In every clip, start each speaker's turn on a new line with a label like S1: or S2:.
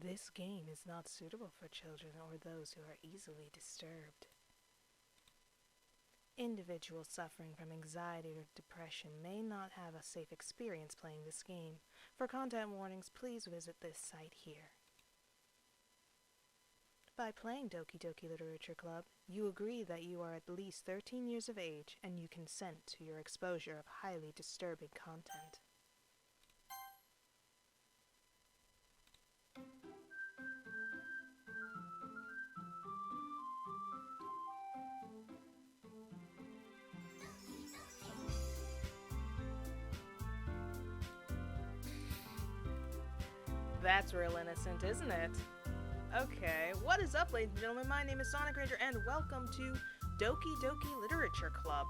S1: This game is not suitable for children or those who are easily disturbed. Individuals suffering from anxiety or depression may not have a safe experience playing this game. For content warnings, please visit this site here. By playing Doki Doki Literature Club, you agree that you are at least 13 years of age and you consent to your exposure of highly disturbing content. That's real innocent, isn't it? Okay, what is up, ladies and gentlemen? My name is SonicRanger, and welcome to Doki Doki Literature Club.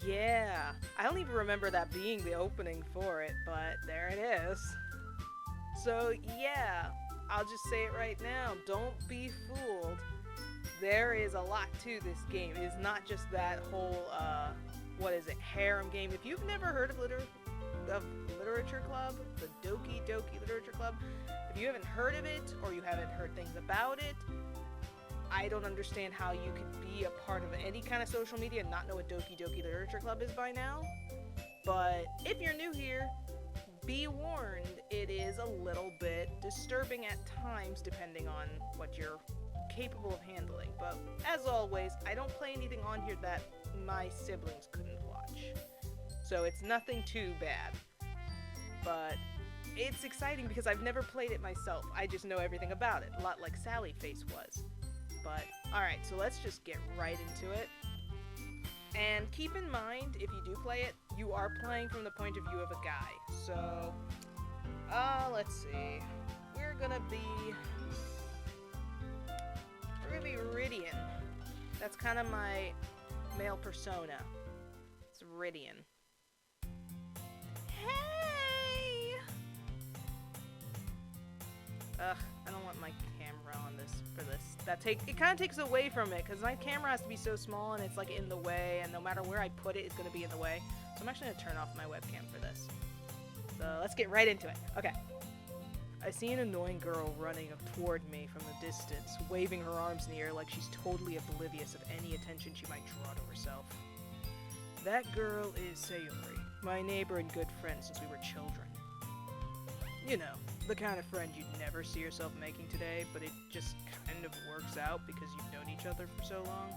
S1: Yeah, I don't even remember that being the opening for it, but there it is. So, yeah, I'll just say it right now. Don't be fooled. There is a lot to this game. It is not just that whole, harem game. If you've never heard of Literature Club, the Doki Doki Literature Club, if you haven't heard of it, or you haven't heard things about it, I don't understand how you could be a part of any kind of social media and not know what Doki Doki Literature Club is by now. But if you're new here, be warned, it is a little bit disturbing at times depending on what you're capable of handling. But as always, I don't play anything on here that my siblings couldn't watch. So it's nothing too bad. But it's exciting because I've never played it myself. I just know everything about it, a lot like Sally Face was. But, alright, so let's just get right into it. And keep in mind, if you do play it, you are playing from the point of view of a guy. So, let's see. We're gonna be Ridian. That's kind of my male persona. It's Ridian. Hey! I don't want my camera on this for this. It kind of takes away from it, because my camera has to be so small and it's like in the way, and no matter where I put it, it's going to be in the way. So I'm actually going to turn off my webcam for this. So let's get right into it. Okay. I see an annoying girl running toward me from the distance, waving her arms in the air like she's totally oblivious of any attention she might draw to herself. That girl is Sayori, my neighbor and good friend since we were children. You know, the kind of friend you'd never see yourself making today, but it just kind of works out because you've known each other for so long.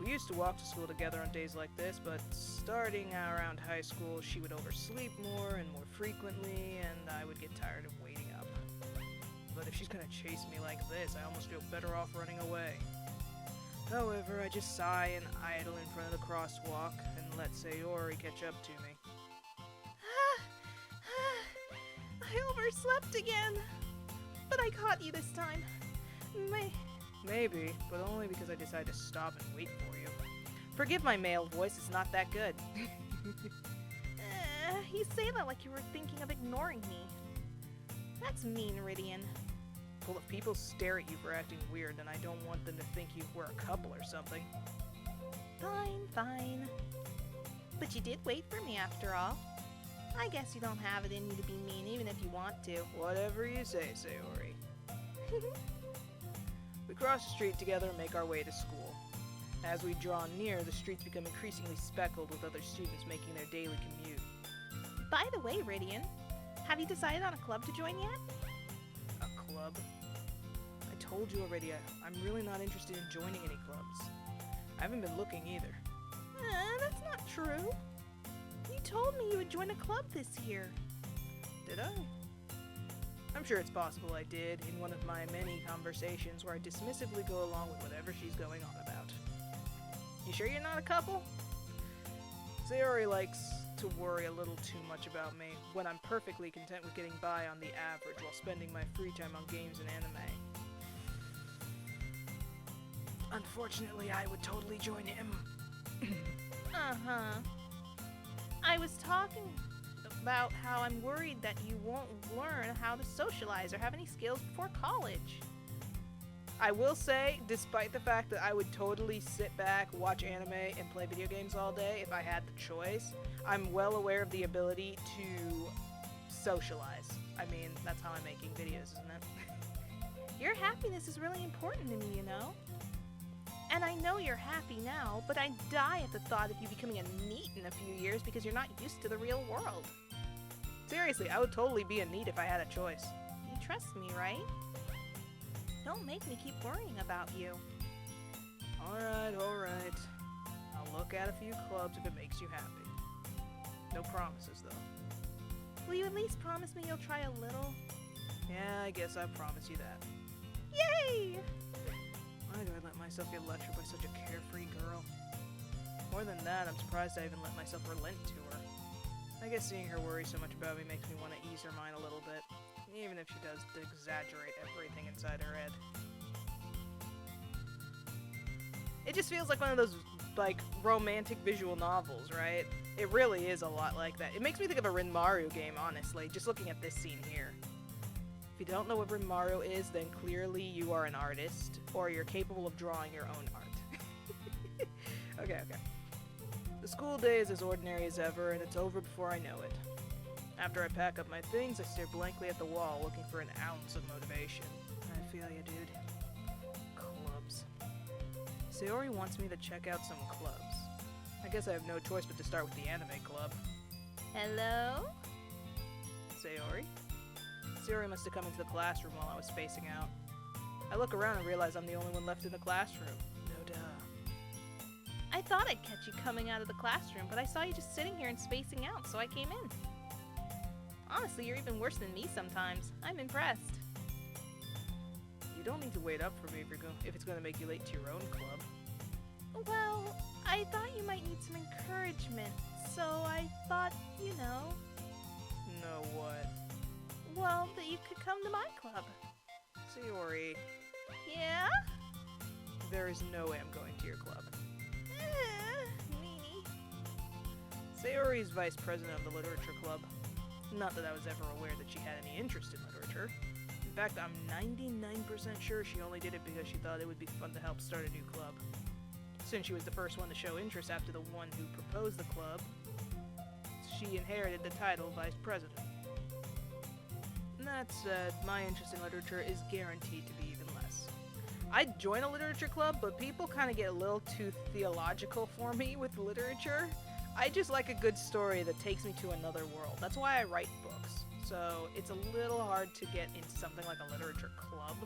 S1: We used to walk to school together on days like this, but starting around high school, she would oversleep more and more frequently, and I would get tired of waiting up. But if she's gonna chase me like this, I almost feel better off running away. However, I just sigh and idle in front of the crosswalk and let Sayori catch up to me.
S2: I overslept again. But I caught you this time.
S1: Maybe, but only because I decided to stop and wait for you. Forgive my male voice, it's not that good.
S2: You say that like you were thinking of ignoring me. That's mean, Ridian.
S1: Well, if people stare at you for acting weird, then I don't want them to think you were a couple or something.
S2: Fine. But you did wait for me after all. I guess you don't have it in you to be mean even if you want to.
S1: Whatever you say, Sayori. We cross the street together and make our way to school. As we draw near, the streets become increasingly speckled with other students making their daily commute.
S2: By the way, Ridian, have you decided on a club to join yet?
S1: A club? I told you already, I'm really not interested in joining any clubs. I haven't been looking either.
S2: That's not true. You told me you would join a club this year.
S1: Did I? I'm sure it's possible I did, in one of my many conversations where I dismissively go along with whatever she's going on about. You sure you're not a couple? Sayori likes to worry a little too much about me, when I'm perfectly content with getting by on the average while spending my free time on games and anime. Unfortunately, I would totally join him.
S2: I was talking about how I'm worried that you won't learn how to socialize or have any skills before college.
S1: I will say, despite the fact that I would totally sit back, watch anime, and play video games all day if I had the choice, I'm well aware of the ability to socialize. I mean, that's how I'm making videos, isn't it?
S2: Your happiness is really important to me, you know? And I know you're happy now, but I'd die at the thought of you becoming a NEET in a few years because you're not used to the real world.
S1: Seriously, I would totally be a NEET if I had a choice.
S2: You trust me, right? Don't make me keep worrying about you.
S1: Alright, alright. I'll look at a few clubs if it makes you happy. No promises, though.
S2: Will you at least promise me you'll try a little?
S1: Yeah, I guess I promise you that.
S2: Yay!
S1: Why do I let myself get lectured by such a carefree girl? More than that, I'm surprised I even let myself relent to her. I guess seeing her worry so much about me makes me want to ease her mind a little bit, even if she does exaggerate everything inside her head. It just feels like one of those, like, romantic visual novels, right? It really is a lot like that. It makes me think of a Rinmaru game, honestly, just looking at this scene here. If you don't know what Rinmaru is, then clearly you are an artist, or you're capable of drawing your own art. Okay. The school day is as ordinary as ever, and it's over before I know it. After I pack up my things, I stare blankly at the wall, looking for an ounce of motivation. I feel you, dude. Clubs. Sayori wants me to check out some clubs. I guess I have no choice but to start with the anime club.
S2: Hello?
S1: Sayori? Sayori must have come into the classroom while I was spacing out. I look around and realize I'm the only one left in the classroom. No duh.
S2: I thought I'd catch you coming out of the classroom, but I saw you just sitting here and spacing out, so I came in. Honestly, you're even worse than me sometimes. I'm impressed.
S1: You don't need to wait up for me if it's going to make you late to your own club.
S2: Well, I thought you might need some encouragement, so I thought, you know...
S1: No what?
S2: Well, that you could come to my club.
S1: Sayori,
S2: Yeah?
S1: there is no way I'm going to your club.
S2: Meanie.
S1: Sayori is vice president of the literature club. Not that I was ever aware that she had any interest in literature. In fact, I'm 99% sure she only did it because she thought it would be fun to help start a new club. Since she was the first one to show interest after the one who proposed the club, she inherited the title vice president. That said, my interest in literature is guaranteed to be even less. I'd join a literature club, but people kind of get a little too theological for me with literature. I just like a good story that takes me to another world. That's why I write books. So it's a little hard to get into something like a literature club.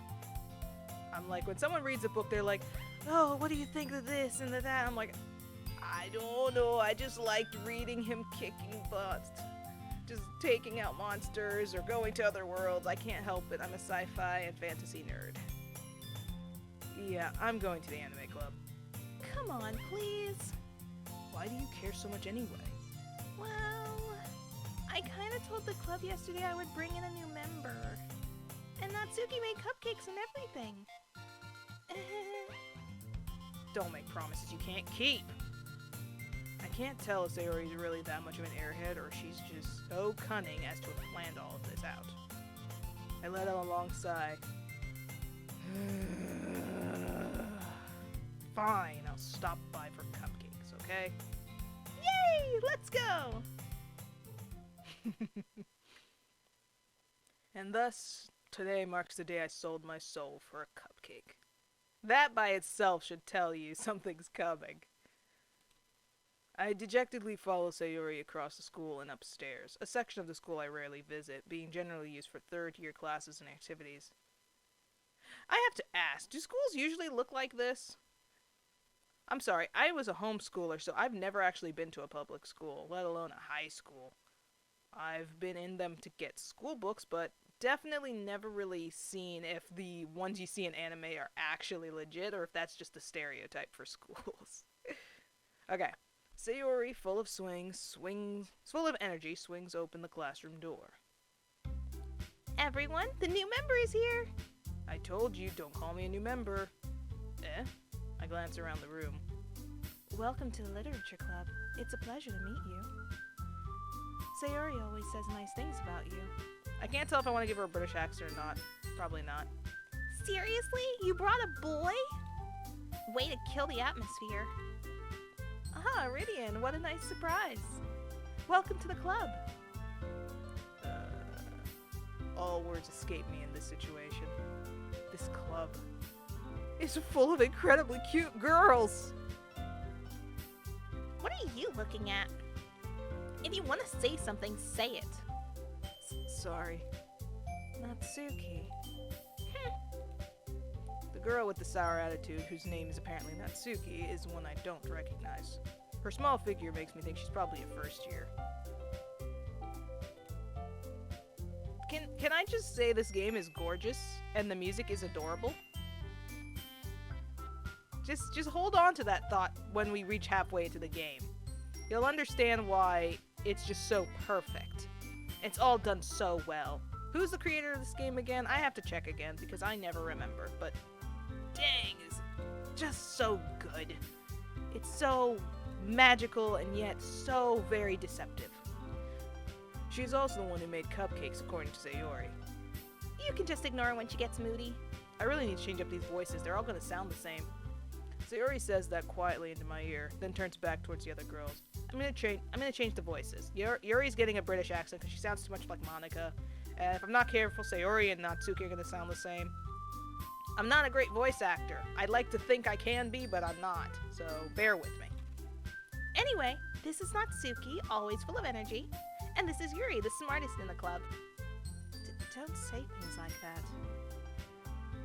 S1: I'm like, when someone reads a book, they're like, oh, what do you think of this and of that? I'm like, I don't know. I just liked reading him kicking butt. Just taking out monsters or going to other worlds. I can't help it. I'm a sci-fi and fantasy nerd. Yeah, I'm going to the anime club.
S2: Come on, please.
S1: Why do you care so much anyway?
S2: Well, I kind of told the club yesterday I would bring in a new member. And Natsuki made cupcakes and everything.
S1: Don't make promises you can't keep. I can't tell if Sayori is really that much of an airhead or she's just so cunning as to have planned all of this out. I let out a long sigh. Fine, I'll stop by for cupcakes, okay?
S2: Yay! Let's go!
S1: And thus, today marks the day I sold my soul for a cupcake. That by itself should tell you something's coming. I dejectedly follow Sayori across the school and upstairs, a section of the school I rarely visit, being generally used for third-year classes and activities. I have to ask, do schools usually look like this? I'm sorry, I was a homeschooler, so I've never actually been to a public school, let alone a high school. I've been in them to get school books, but definitely never really seen if the ones you see in anime are actually legit, or if that's just a stereotype for schools. Okay. Sayori, full of full of energy, swings open the classroom door.
S2: Everyone, the new member is here!
S1: I told you, don't call me a new member. Eh? I glance around the room.
S2: Welcome to the Literature Club. It's a pleasure to meet you. Sayori always says nice things about you.
S1: I can't tell if I want to give her a British accent or not. Probably not.
S2: Seriously? You brought a boy? Way to kill the atmosphere. Ah, Iridian, what a nice surprise. Welcome to the club.
S1: All words escape me in this situation. This club is full of incredibly cute girls.
S2: What are you looking at? If you want to say something, say it.
S1: Sorry. Natsuki. The girl with the sour attitude, whose name is apparently Natsuki, is one I don't recognize. Her small figure makes me think she's probably a first year. Can I just say this game is gorgeous and the music is adorable? Just hold on to that thought when we reach halfway into the game. You'll understand why it's just so perfect. It's all done so well. Who's the creator of this game again? I have to check again because I never remember, but dang, it's just so good. It's so magical and yet so very deceptive. She's also the one who made cupcakes, according to Sayori.
S2: You can just ignore her when she gets moody.
S1: I really need to change up these voices. They're all going to sound the same. Sayori says that quietly into my ear, then turns back towards the other girls. I'm gonna change the voices. Yuri's getting a British accent because she sounds too much like Monica. And if I'm not careful, Sayori and Natsuki are gonna sound the same. I'm not a great voice actor. I'd like to think I can be, but I'm not. So bear with me.
S2: Anyway, this is Natsuki, always full of energy. And this is Yuri, the smartest in the club.
S1: Don't say things like that.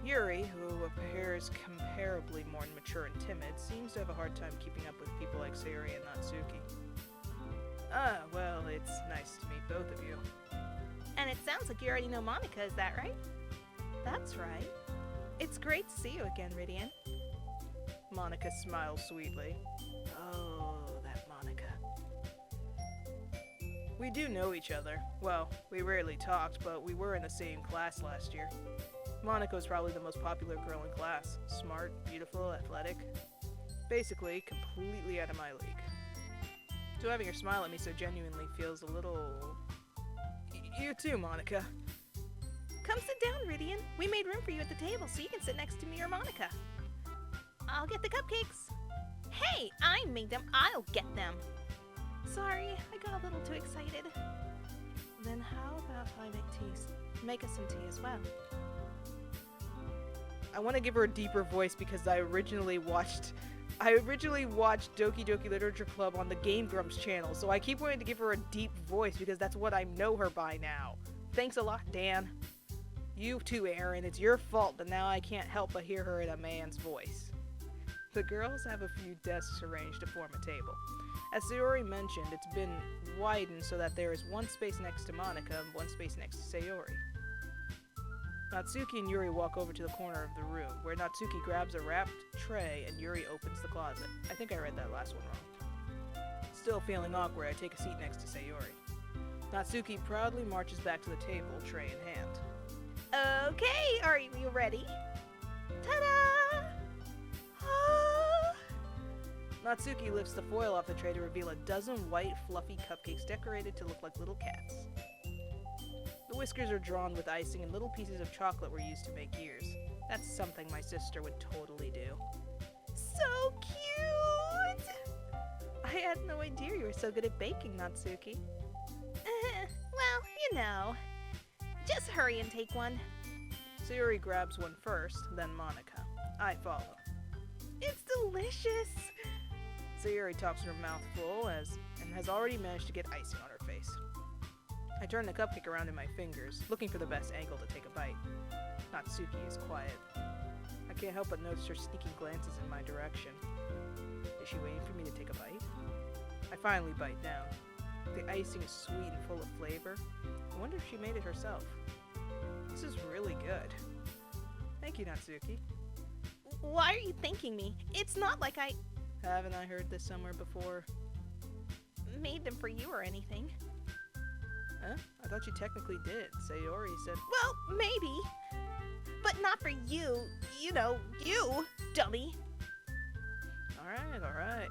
S1: Yuri, who appears comparably more mature and timid, seems to have a hard time keeping up with people like Sayori and Natsuki. Ah, well, it's nice to meet both of you.
S2: And it sounds like you already know Monica, is that right?
S1: That's right. It's great to see you again, Ridian. Monica smiles sweetly. Oh, that Monica. We do know each other. Well, we rarely talked, but we were in the same class last year. Monica was probably the most popular girl in class. Smart, beautiful, athletic. Basically, completely out of my league. So having her smile at me so genuinely feels a little... You too, Monica.
S2: Come sit down, Ridian. We made room for you at the table so you can sit next to me or Monica. I'll get the cupcakes. Hey, I made them. I'll get them. Sorry, I got a little too excited.
S1: Then how about I make us some tea as well? I want to give her a deeper voice because I originally watched Doki Doki Literature Club on the Game Grumps channel, so I keep wanting to give her a deep voice because that's what I know her by now. Thanks a lot, Dan. You too, Aaron. It's your fault, but now I can't help but hear her in a man's voice. The girls have a few desks arranged to form a table. As Sayori mentioned, it's been widened so that there is one space next to Monica and one space next to Sayori. Natsuki and Yuri walk over to the corner of the room, where Natsuki grabs a wrapped tray and Yuri opens the closet. I think I read that last one wrong. Still feeling awkward, I take a seat next to Sayori. Natsuki proudly marches back to the table, tray in hand.
S2: Okay, are you ready? Ta-da! Ah!
S1: Natsuki lifts the foil off the tray to reveal a dozen white, fluffy cupcakes decorated to look like little cats. The whiskers are drawn with icing and little pieces of chocolate were used to make ears. That's something my sister would totally do.
S2: So cute!
S1: I had no idea you were so good at baking, Natsuki.
S2: Well, you know. Just hurry and take one.
S1: Sayori grabs one first, then Monica. I follow.
S2: It's delicious!
S1: Sayori talks her mouth full and has already managed to get icing on her face. I turn the cupcake around in my fingers, looking for the best angle to take a bite. Natsuki is quiet. I can't help but notice her sneaking glances in my direction. Is she waiting for me to take a bite? I finally bite down. The icing is sweet and full of flavor. I wonder if she made it herself. This is really good. Thank you, Natsuki.
S2: Why are you thanking me? It's not like I...
S1: Haven't I heard this somewhere before?
S2: Made them for you or anything.
S1: Huh? I thought you technically did. Sayori said...
S2: Well, maybe. But not for you. You know, you, dummy.
S1: Alright.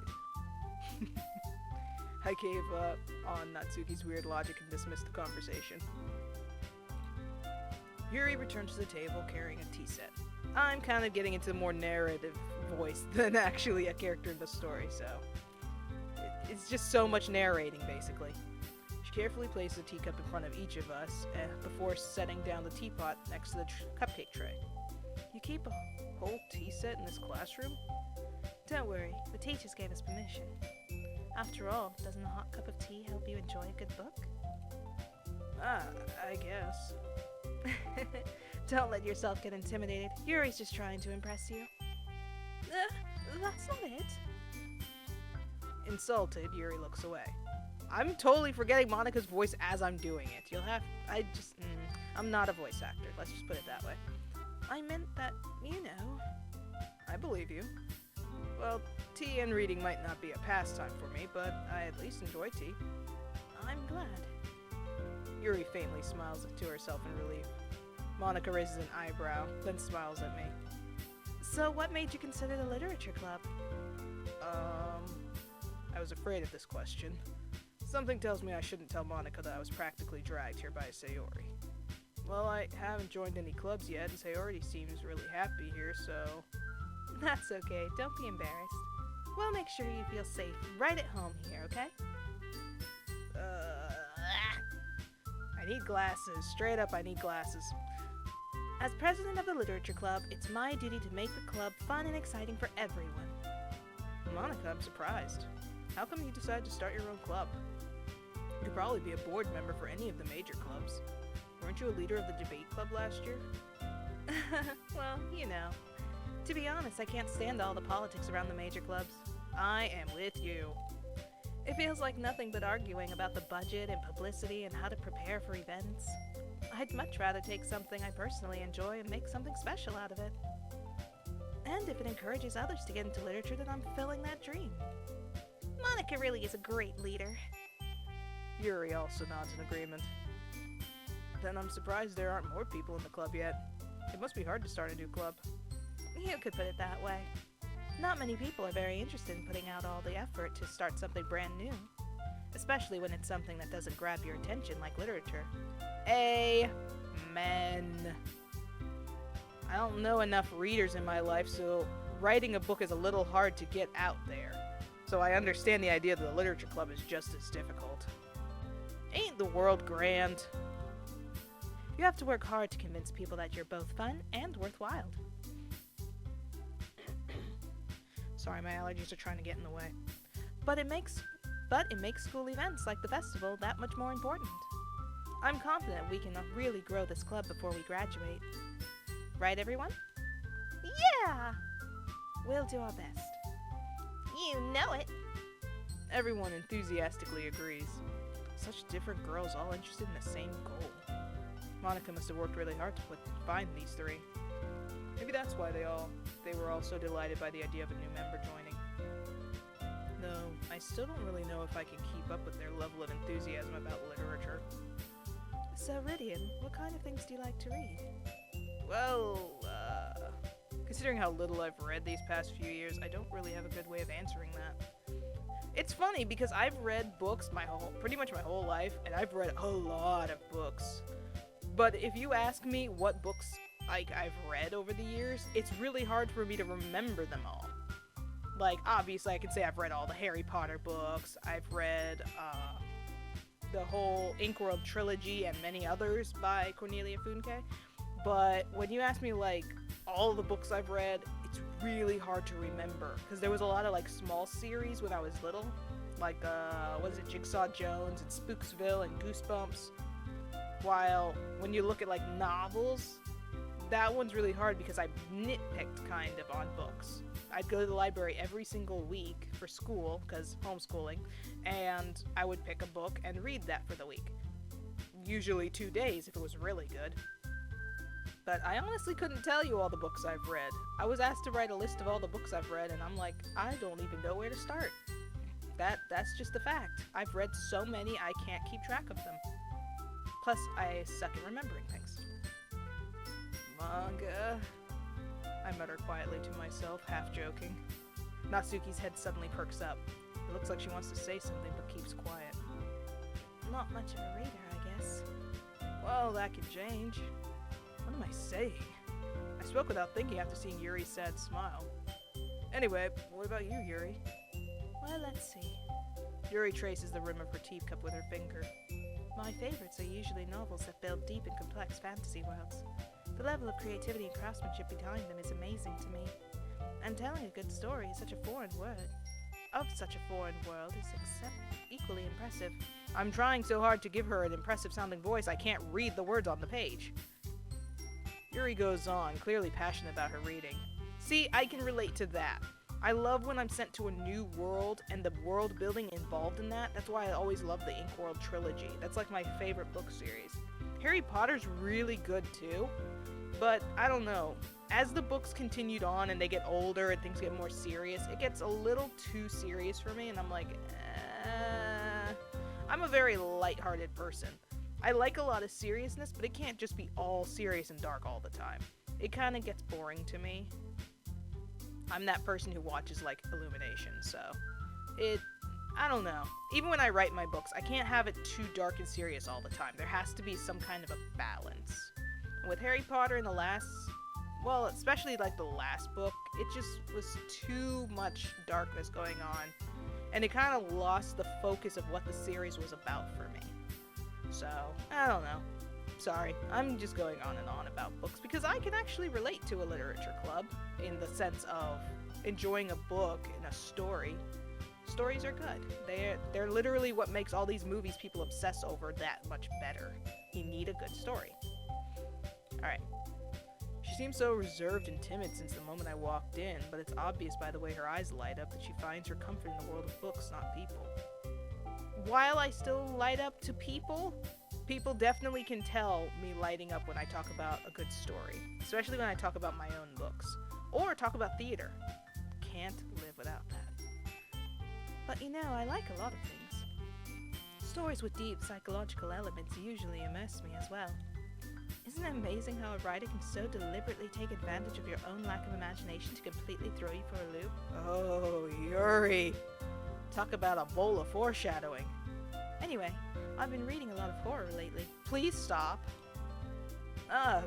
S1: I gave up on Natsuki's weird logic and dismissed the conversation. Yuri returns to the table carrying a tea set. I'm kind of getting into a more narrative voice than actually a character in the story, so... It's just so much narrating, basically. She carefully places a teacup in front of each of us before setting down the teapot next to the cupcake tray. You keep a whole tea set in this classroom?
S2: Don't worry, the teachers gave us permission. After all, doesn't a hot cup of tea help you enjoy a good book?
S1: Ah, I guess.
S2: Don't let yourself get intimidated. Yuri's just trying to impress you. That's not it.
S1: Insulted, Yuri looks away. I'm totally forgetting Monica's voice as I'm doing it. I'm not a voice actor. Let's just put it that way.
S2: I meant that, you know.
S1: I believe you. Well, tea and reading might not be a pastime for me, but I at least enjoy tea.
S2: I'm glad.
S1: Yuri faintly smiles to herself in relief. Monica raises an eyebrow, then smiles at me.
S2: So what made you consider the literature club?
S1: I was afraid of this question. Something tells me I shouldn't tell Monica that I was practically dragged here by Sayori. Well, I haven't joined any clubs yet, and Sayori seems really happy here, so...
S2: That's okay, don't be embarrassed. We'll make sure you feel safe right at home here, okay?
S1: I need glasses. Straight up, I need glasses.
S2: As president of the literature club, it's my duty to make the club fun and exciting for everyone.
S1: Monica, I'm surprised. How come you decided to start your own club? You could probably be a board member for any of the major clubs. Weren't you a leader of the debate club last year?
S2: Well, you know. To be honest, I can't stand all the politics around the major clubs.
S1: I am with you.
S2: It feels like nothing but arguing about the budget and publicity and how to prepare for events. I'd much rather take something I personally enjoy and make something special out of it. And if it encourages others to get into literature, then I'm fulfilling that dream. Monica really is a great leader.
S1: Yuri also nods in agreement. Then I'm surprised there aren't more people in the club yet. It must be hard to start a new club.
S2: You could put it that way. Not many people are very interested in putting out all the effort to start something brand new. Especially when it's something that doesn't grab your attention like literature.
S1: Amen. I don't know enough readers in my life, so writing a book is a little hard to get out there. So I understand the idea that the literature club is just as difficult. Ain't the world grand?
S2: You have to work hard to convince people that you're both fun and worthwhile.
S1: Sorry, my allergies are trying to get in the way.
S2: But it makes school events like the festival that much more important. I'm confident we can really grow this club before we graduate. Right, everyone? Yeah! We'll do our best. You know it!
S1: Everyone enthusiastically agrees. Such different girls all interested in the same goal. Monica must have worked really hard to find these three. Maybe that's why they were all so delighted by the idea of a new member joining. Though, I still don't really know if I can keep up with their level of enthusiasm about literature.
S2: So, Rydian, what kind of things do you like to read?
S1: Well, considering how little I've read these past few years, I don't really have a good way of answering that. It's funny because I've read books pretty much my whole life, and I've read a lot of books. But if you ask me what books I've read over the years, it's really hard for me to remember them all. Like, obviously I can say I've read all the Harry Potter books, I've read the whole Inkworld trilogy and many others by Cornelia Funke. But when you ask me, like, all the books I've read, it's really hard to remember. Because there was a lot of, like, small series when I was little. Like, Jigsaw Jones and Spooksville and Goosebumps. While when you look at, like, novels, that one's really hard because I nitpicked kind of on books. I'd go to the library every single week for school, because homeschooling, and I would pick a book and read that for the week. Usually 2 days if it was really good. But I honestly couldn't tell you all the books I've read. I was asked to write a list of all the books I've read, and I'm like, I don't even know where to start. That's just a fact. I've read so many I can't keep track of them. Plus, I suck at remembering things. Manga, I mutter quietly to myself, half joking. Natsuki's head suddenly perks up. It looks like she wants to say something but keeps quiet.
S2: Not much of a reader, I guess.
S1: Well, that can change. What am I saying? I spoke without thinking after seeing Yuri's sad smile. Anyway, what about you, Yuri?
S2: Well, let's see.
S1: Yuri traces the rim of her teacup with her finger.
S2: My favorites are usually novels that build deep and complex fantasy worlds. The level of creativity and craftsmanship behind them is amazing to me. And telling a good story is such a foreign word. Of such a foreign world is equally impressive.
S1: I'm trying so hard to give her an impressive sounding voice I can't read the words on the page. Yuri goes on, clearly passionate about her reading. See, I can relate to that. I love when I'm sent to a new world and the world building involved in that. That's why I always love the Inkworld trilogy. That's like my favorite book series. Harry Potter's really good too, but I don't know. As the books continued on and they get older and things get more serious, it gets a little too serious for me, and I'm like, I'm a very lighthearted person. I like a lot of seriousness, but it can't just be all serious and dark all the time. It kind of gets boring to me. I'm that person who watches, like, Illumination, so I don't know. Even when I write my books, I can't have it too dark and serious all the time. There has to be some kind of a balance. And with Harry Potter and well, especially, like, the last book, it just was too much darkness going on, and it kind of lost the focus of what the series was about for me. So, I don't know. Sorry, I'm just going on and on about books because I can actually relate to a literature club in the sense of enjoying a book and a story. Stories are good. They're literally what makes all these movies people obsess over that much better. You need a good story. Alright. She seems so reserved and timid since the moment I walked in, but it's obvious by the way her eyes light up that she finds her comfort in the world of books, not people. While I still light up to people definitely can tell me lighting up when I talk about a good story, especially when I talk about my own books, or talk about theater. Can't live without that.
S2: But you know, I like a lot of things. Stories with deep psychological elements usually immerse me as well. Isn't it amazing how a writer can so deliberately take advantage of your own lack of imagination to completely throw you for a loop?
S1: Oh, Yuri. Talk about a bowl of foreshadowing.
S2: Anyway, I've been reading a lot of horror lately.
S1: Please stop. Ugh.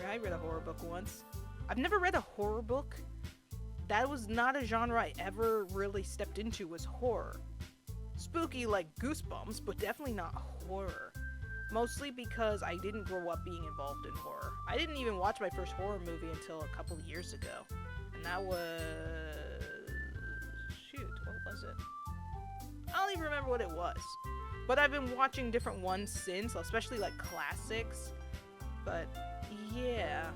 S1: I read a horror book once. I've never read a horror book. That was not a genre I ever really stepped into, was horror. Spooky like Goosebumps, but definitely not horror. Mostly because I didn't grow up being involved in horror. I didn't even watch my first horror movie until a couple years ago. And that was... shoot, what was it? I don't even remember what it was. But I've been watching different ones since, especially like classics. But yeah,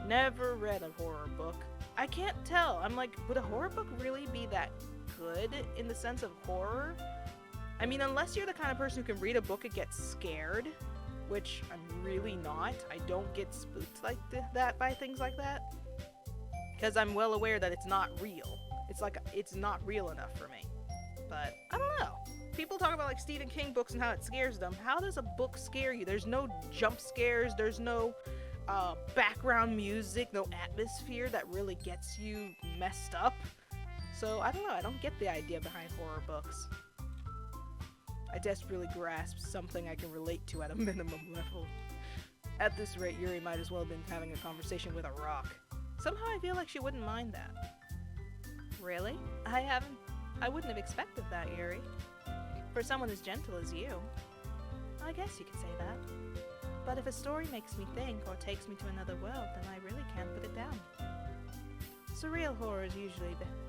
S1: never read a horror book. I can't tell. I'm like, would a horror book really be that good in the sense of horror? I mean, unless you're the kind of person who can read a book and get scared, which I'm really not. I don't get spooked like that by things like that. Because I'm well aware that it's not real. It's like, it's not real enough for me. But, I don't know. People talk about like Stephen King books and how it scares them. How does a book scare you? There's no jump scares. There's no background music, no atmosphere that really gets you messed up. So, I don't know. I don't get the idea behind horror books. I desperately grasp something I can relate to at a minimum level. At this rate, Yuri might as well have been having a conversation with a rock. Somehow I feel like she wouldn't mind that.
S2: Really? I wouldn't have expected that, Yuri. For someone as gentle as you. I guess you could say that. But if a story makes me think or takes me to another world, then I really can't put it down. Surreal horror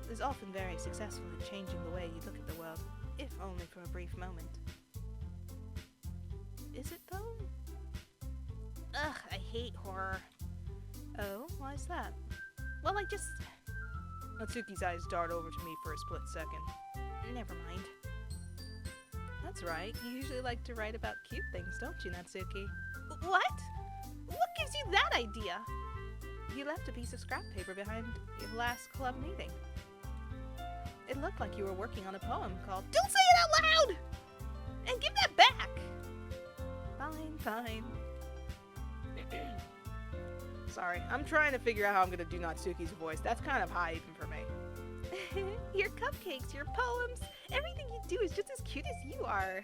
S2: is often very successful at changing the way you look at the world, if only for a brief moment. Is it though? Ugh, I hate horror. Oh, why is that? Well,
S1: Natsuki's eyes dart over to me for a split second.
S2: Never mind. That's right, you usually like to write about cute things, don't you, Natsuki? What? What gives you that idea? You left a piece of scrap paper behind your last club meeting. It looked like you were working on a poem called Don't Say It Out Loud! And give that back! Fine.
S1: Sorry, I'm trying to figure out how I'm gonna do Natsuki's voice. That's kind of high even for me.
S2: Your cupcakes, your poems, everything you do is just as cute as you are.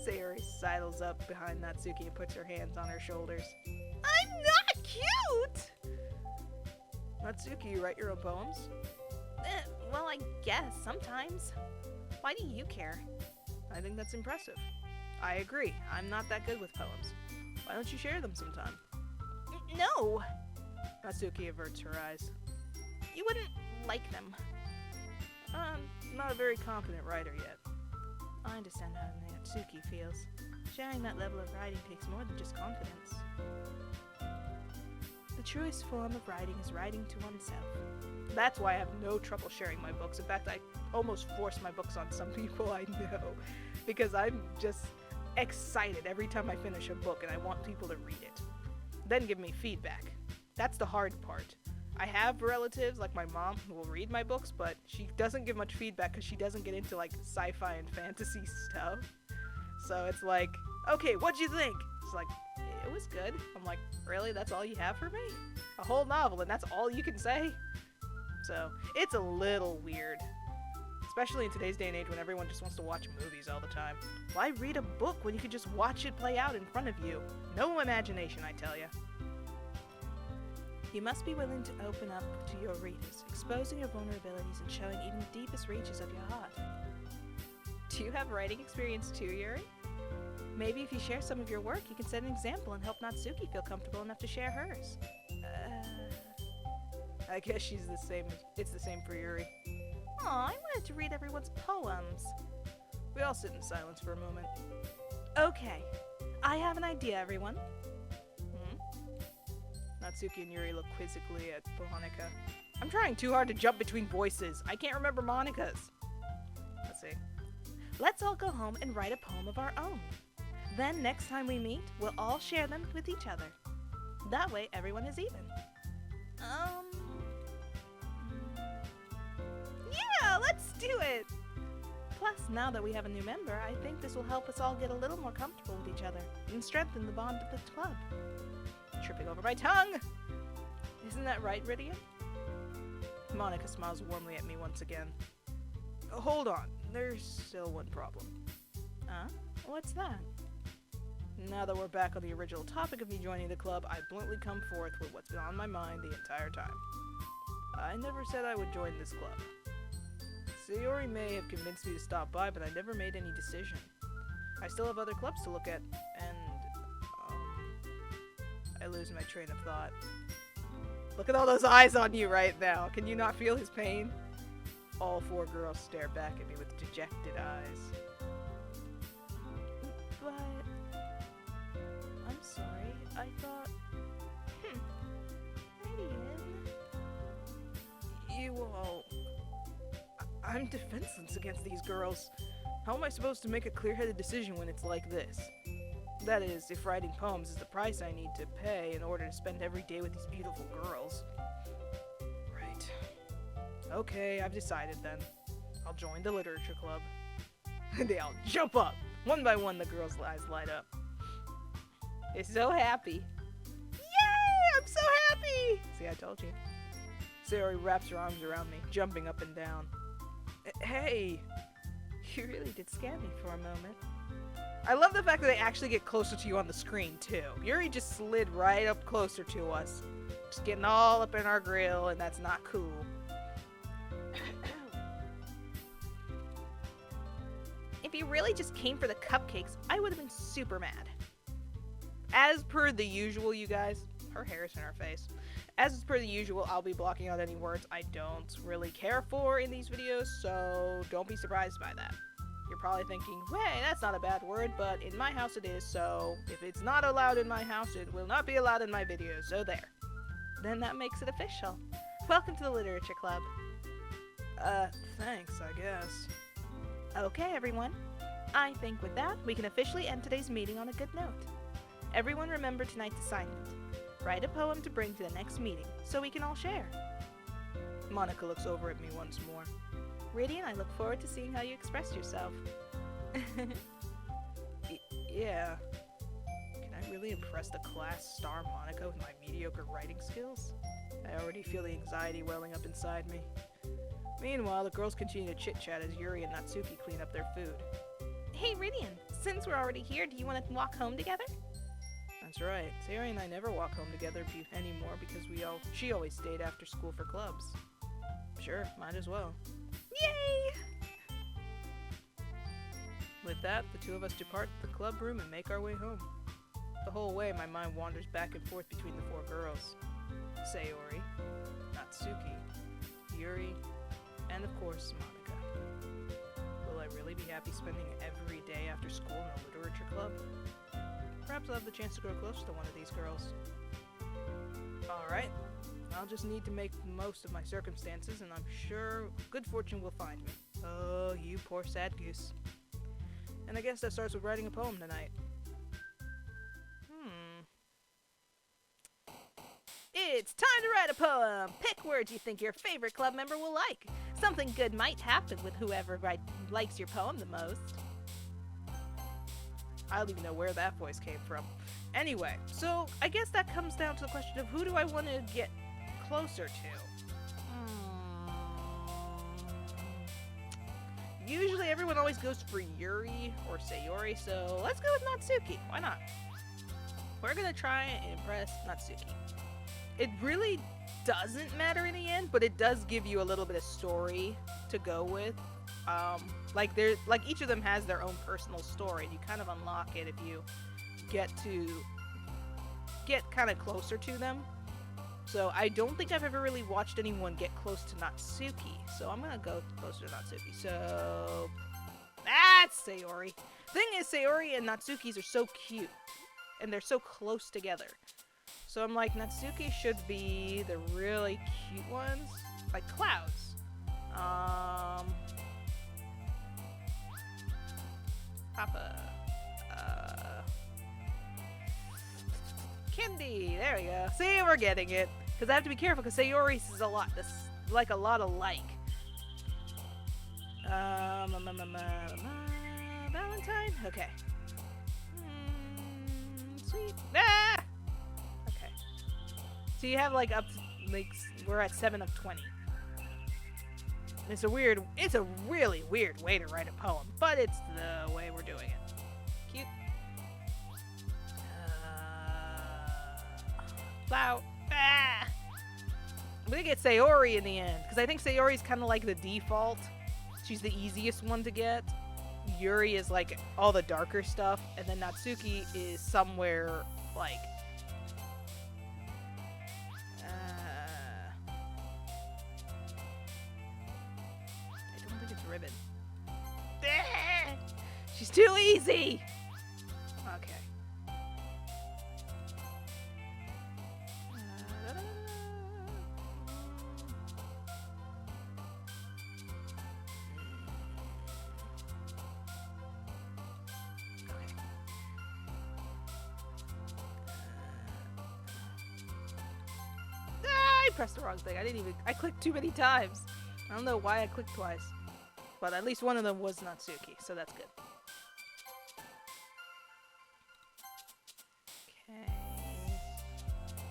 S1: Sayori sidles up behind Natsuki and puts her hands on her shoulders.
S2: I'm not cute!
S1: Natsuki, you write your own poems?
S2: Well, I guess, sometimes. Why do you care?
S1: I think that's impressive. I agree. I'm not that good with poems. Why don't you share them sometime?
S2: No!
S1: Natsuki averts her eyes.
S2: You wouldn't like them.
S1: I'm not a very confident writer yet.
S2: I understand how Natsuki feels. Sharing that level of writing takes more than just confidence. The truest form of writing is writing to oneself.
S1: That's why I have no trouble sharing my books. In fact, I almost force my books on some people I know because I'm just excited every time I finish a book and I want people to read it. Then give me feedback. That's the hard part. I have relatives like my mom who will read my books, but she doesn't give much feedback because she doesn't get into like sci-fi and fantasy stuff. So it's like, okay, what'd you think? It's like, it was good. I'm like, really? That's all you have for me? A whole novel and that's all you can say? So it's a little weird. Especially in today's day and age when everyone just wants to watch movies all the time. Why read a book when you can just watch it play out in front of you? No imagination, I tell ya.
S2: You must be willing to open up to your readers, exposing your vulnerabilities and showing even the deepest reaches of your heart. Do you have writing experience too, Yuri? Maybe if you share some of your work, you can set an example and help Natsuki feel comfortable enough to share hers.
S1: I guess she's the same. It's the same for Yuri.
S2: Aw, I wanted to read everyone's poems.
S1: We all sit in silence for a moment.
S2: Okay, I have an idea, everyone.
S1: Natsuki and Yuri look quizzically at Monica. I'm trying too hard to jump between voices. I can't remember Monica's. Let's see.
S2: Let's all go home and write a poem of our own. Then next time we meet, we'll all share them with each other. That way, everyone is even. Yeah, let's do it! Plus, now that we have a new member, I think this will help us all get a little more comfortable with each other and strengthen the bond of the club.
S1: Tripping over my tongue! Isn't that right, Rydian? Monica smiles warmly at me once again. Hold on, there's still one problem.
S2: Huh? What's that?
S1: Now that we're back on the original topic of me joining the club, I bluntly come forth with what's been on my mind the entire time. I never said I would join this club. Sayori may have convinced me to stop by, but I never made any decision. I still have other clubs to look at, and I lose my train of thought. Look at all those eyes on you right now. Can you not feel his pain? All four girls stare back at me with dejected eyes.
S2: But I'm sorry. I thought. Rydian.
S1: You all. I'm defenseless against these girls. How am I supposed to make a clear-headed decision when it's like this? That is, if writing poems is the price I need to pay in order to spend every day with these beautiful girls. Right. Okay, I've decided then. I'll join the literature club. They all jump up. One by one, the girls' eyes light up. They're so happy. Yay! I'm so happy! See, I told you. Sayori wraps her arms around me, jumping up and down. Hey! You really did scare me for a moment. I love the fact that they actually get closer to you on the screen, too. Yuri just slid right up closer to us. Just getting all up in our grill, and that's not cool.
S2: If you really just came for the cupcakes, I would have been super mad.
S1: As per the usual, you guys, her hair's in her face. As per the usual, I'll be blocking out any words I don't really care for in these videos, so don't be surprised by that. You're probably thinking, hey, that's not a bad word, but in my house it is, so if it's not allowed in my house, it will not be allowed in my videos, so there.
S2: Then that makes it official. Welcome to the Literature Club.
S1: Thanks, I guess.
S2: Okay, everyone. I think with that, we can officially end today's meeting on a good note. Everyone remember tonight's assignment. Write a poem to bring to the next meeting, so we can all share.
S1: Monica looks over at me once more.
S2: Rydian, I look forward to seeing how you express yourself.
S1: Yeah. Can I really impress the class star Monica with my mediocre writing skills? I already feel the anxiety welling up inside me. Meanwhile, the girls continue to chit-chat as Yuri and Natsuki clean up their food.
S2: Hey, Rydian, since we're already here, do you want to walk home together?
S1: That's right. Sayori and I never walk home together anymore because she always stayed after school for clubs. Sure, might as well.
S2: Yay!
S1: With that, the two of us depart the club room and make our way home. The whole way, my mind wanders back and forth between the four girls. Sayori, Natsuki, Yuri, and of course, Monica. Will I really be happy spending every day after school in a literature club? Perhaps I'll have the chance to grow close to one of these girls. Alright, I'll just need to make the most of my circumstances, and I'm sure good fortune will find me. Oh, you poor sad goose. And I guess that starts with writing a poem tonight.
S2: It's time to write a poem! Pick words you think your favorite club member will like. Something good might happen with whoever likes your poem the most.
S1: I don't even know where that voice came from. Anyway, so I guess that comes down to the question of who do I want to get closer to? Usually everyone always goes for Yuri or Sayori, so let's go with Natsuki. Why not? We're gonna try and impress Natsuki. It really doesn't matter in the end, but it does give you a little bit of story to go with. Like each of them has their own personal story, and you kind of unlock it if you get kind of closer to them. So I don't think I've ever really watched anyone get close to Natsuki, so I'm gonna go closer to Natsuki. So that's Sayori. Thing is, Sayori and Natsuki's are so cute, and they're so close together. So I'm like, Natsuki should be the really cute ones, like clouds. Papa. Candy. There we go. See, we're getting it. Because I have to be careful, because Sayori's is a lot. This like a lot of like. Valentine. Okay. Sweet. Ah. Okay. So you have like up to, like, we're at 7 of 20. It's a really weird way to write a poem, but it's the way we're doing it. Cute. Flout. Ah! I'm gonna get Sayori in the end, because I think Sayori's kind of like the default. She's the easiest one to get. Yuri is like all the darker stuff, and then Natsuki is somewhere like I don't think it's ribbon. She's too easy. Okay. I pressed the wrong thing. I clicked too many times. I don't know why I clicked twice. But at least one of them was Natsuki, so that's good. Okay.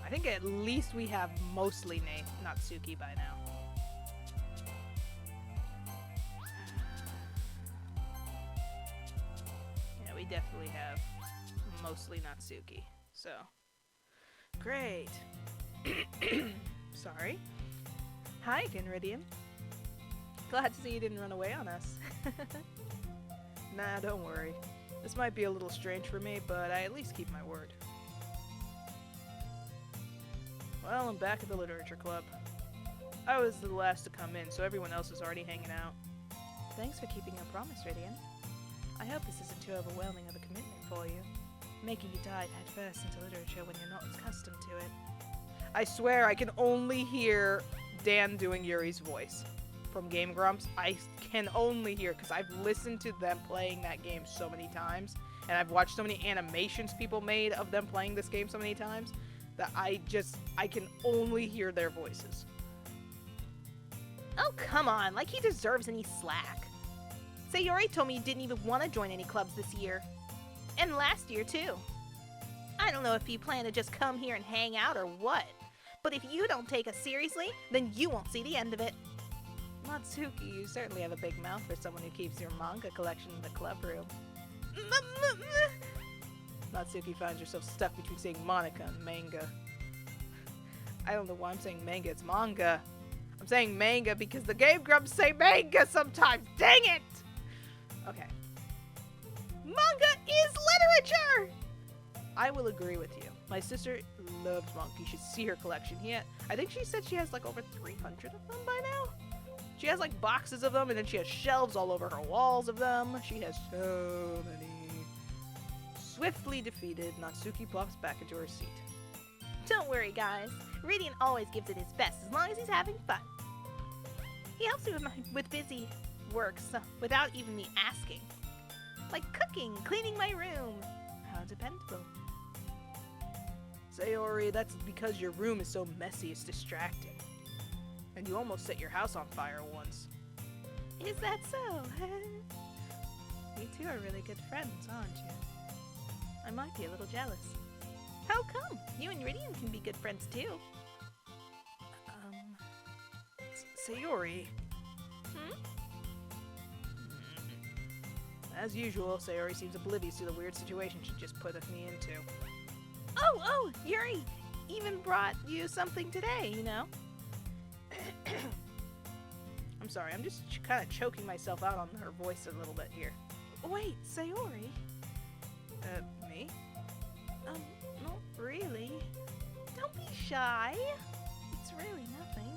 S1: I think at least we have mostly Natsuki by now. Yeah, we definitely have mostly Natsuki, so. Great. Sorry. Hi, Ginridian. Glad to see you didn't run away on us. Nah, don't worry. This might be a little strange for me, but I at least keep my word. Well, I'm back at the literature club. I was the last to come in, so everyone else is already hanging out. Thanks for keeping your promise, Ridian. I hope this isn't too overwhelming of a commitment for you, making you dive headfirst into literature when you're not accustomed to it. I swear I can only hear Dan doing Yuri's voice from Game Grumps. I can only hear, because I've listened to them playing that game so many times, and I've watched so many animations people made of them playing this game so many times, that I can only hear their voices.
S2: Oh, come on, like he deserves any slack. Sayori told me you didn't even want to join any clubs this year. And last year, too. I don't know if you plan to just come here and hang out or what, but if you don't take us seriously, then you won't see the end of it.
S1: Natsuki, you certainly have a big mouth for someone who keeps your manga collection in the club room. Natsuki finds herself stuck between saying Monica and manga. I don't know why I'm saying manga, it's manga. I'm saying manga because the Game Grumps say manga sometimes, dang it! Okay.
S2: Manga is literature!
S1: I will agree with you. My sister loves manga. You should see her collection. I think she said she has like over 300 of them by now. She has like boxes of them, and then she has shelves all over her walls of them. She has so many. Swiftly defeated, Natsuki plops back into her seat.
S2: Don't worry, guys. Radiant always gives it his best as long as he's having fun. He helps me with busy work without even me asking. Like cooking, cleaning my room. How dependable.
S1: Sayori, that's because your room is so messy it's distracting. And you almost set your house on fire once.
S2: Is that so? You two are really good friends, aren't you? I might be a little jealous. How come? You and Ridian can be good friends too.
S1: Sayori. As usual, Sayori seems oblivious to the weird situation she just put me into.
S2: Oh, Yuri even brought you something today, you know?
S1: I'm sorry, I'm just kind of choking myself out on her voice a little bit here.
S2: Wait, Sayori?
S1: Me?
S2: Not really. Don't be shy. It's really nothing.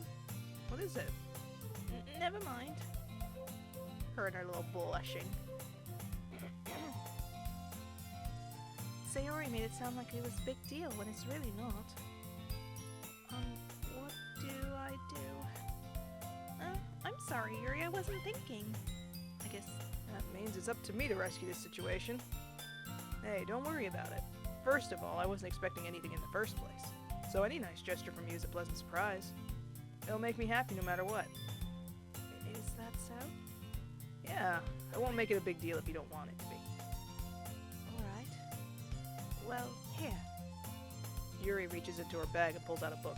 S1: What is it?
S2: Never mind.
S1: Her and her little blushing.
S2: Sayori made it sound like it was a big deal when it's really not. What do I do? I'm sorry, Yuri, I wasn't thinking. I guess
S1: that means it's up to me to rescue this situation. Hey, don't worry about it. First of all, I wasn't expecting anything in the first place. So any nice gesture from you is a pleasant surprise. It'll make me happy no matter what.
S2: Is that so?
S1: Yeah, I won't make it a big deal if you don't want it to be.
S2: Well, here.
S1: Yuri reaches into her bag and pulls out a book.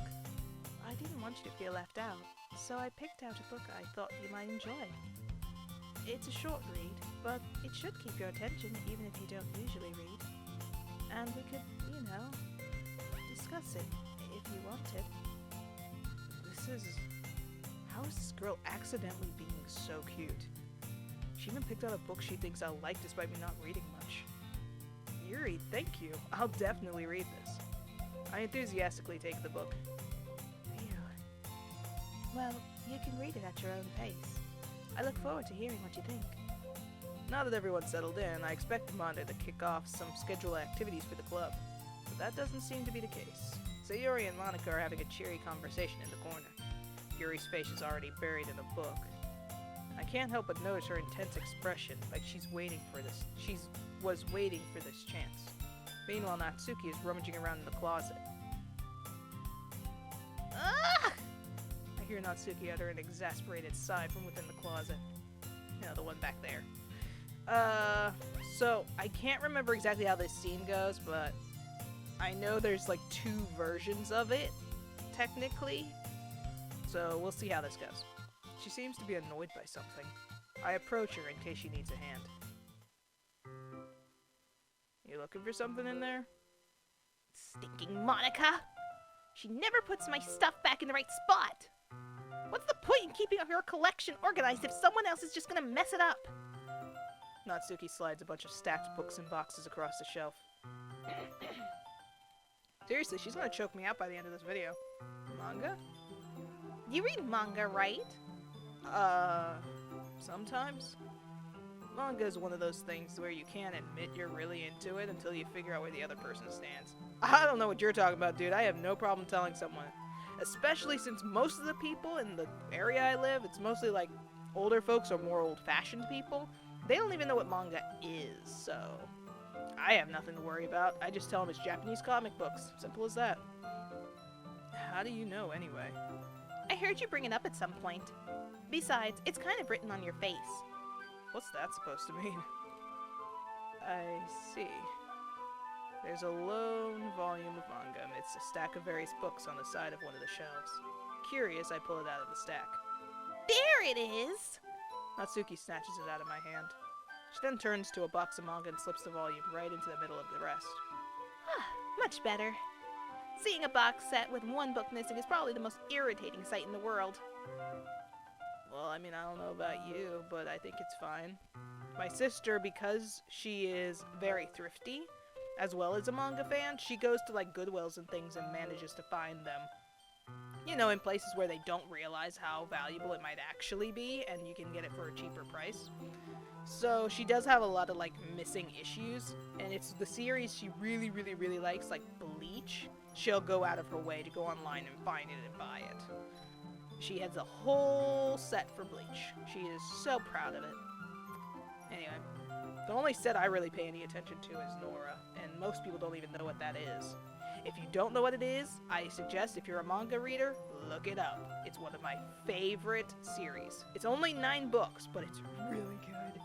S2: I didn't want you to feel left out, so I picked out a book I thought you might enjoy. It's a short read, but it should keep your attention even if you don't usually read. And we could, discuss it if you wanted.
S1: How is this girl accidentally being so cute? She even picked out a book she thinks I'll like despite me not reading much. Yuri, thank you. I'll definitely read this. I enthusiastically take the book.
S2: Phew. Well, you can read it at your own pace. I look forward to hearing what you think.
S1: Now that everyone's settled in, I expect Amanda to kick off some scheduled activities for the club. But that doesn't seem to be the case. Sayori and Monica are having a cheery conversation in the corner. Yuri's face is already buried in a book. I can't help but notice her intense expression, like she's waiting for this. She was waiting for this chance. Meanwhile, Natsuki is rummaging around in the closet.
S2: Ah!
S1: I hear Natsuki utter an exasperated sigh from within the closet. The one back there. So I can't remember exactly how this scene goes, but I know there's like 2 versions of it, technically. So we'll see how this goes. She seems to be annoyed by something. I approach her in case she needs a hand. You looking for something in there?
S2: Stinking Monica! She never puts my stuff back in the right spot! What's the point in keeping your collection organized if someone else is just gonna mess it up?
S1: Natsuki slides a bunch of stacked books and boxes across the shelf. Seriously, she's gonna choke me out by the end of this video. Manga?
S2: You read manga, right?
S1: Sometimes. Manga is one of those things where you can't admit you're really into it until you figure out where the other person stands. I don't know what you're talking about, dude. I have no problem telling someone. Especially since most of the people in the area I live, it's mostly like older folks or more old-fashioned people. They don't even know what manga is, so I have nothing to worry about. I just tell them it's Japanese comic books. Simple as that. How do you know, anyway?
S2: I heard you bring it up at some point. Besides, it's kind of written on your face.
S1: What's that supposed to mean? I see. There's a lone volume of manga amidst a stack of various books on the side of one of the shelves. Curious, I pull it out of the stack.
S2: There it is!
S1: Natsuki snatches it out of my hand. She then turns to a box of manga and slips the volume right into the middle of the rest.
S2: Much better. Seeing a box set with one book missing is probably the most irritating sight in the world.
S1: Well, I mean, I don't know about you, but I think it's fine. My sister, because she is very thrifty, as well as a manga fan, she goes to like Goodwills and things and manages to find them. You know, in places where they don't realize how valuable it might actually be, and you can get it for a cheaper price. So she does have a lot of like missing issues, and it's the series she really, really, really likes, like Bleach. She'll go out of her way to go online and find it and buy it. She has a whole set for Bleach. She is so proud of it. Anyway, the only set I really pay any attention to is Nora, and most people don't even know what that is. If you don't know what it is, I suggest if you're a manga reader, look it up. It's one of my favorite series. It's only 9 books, but it's really good.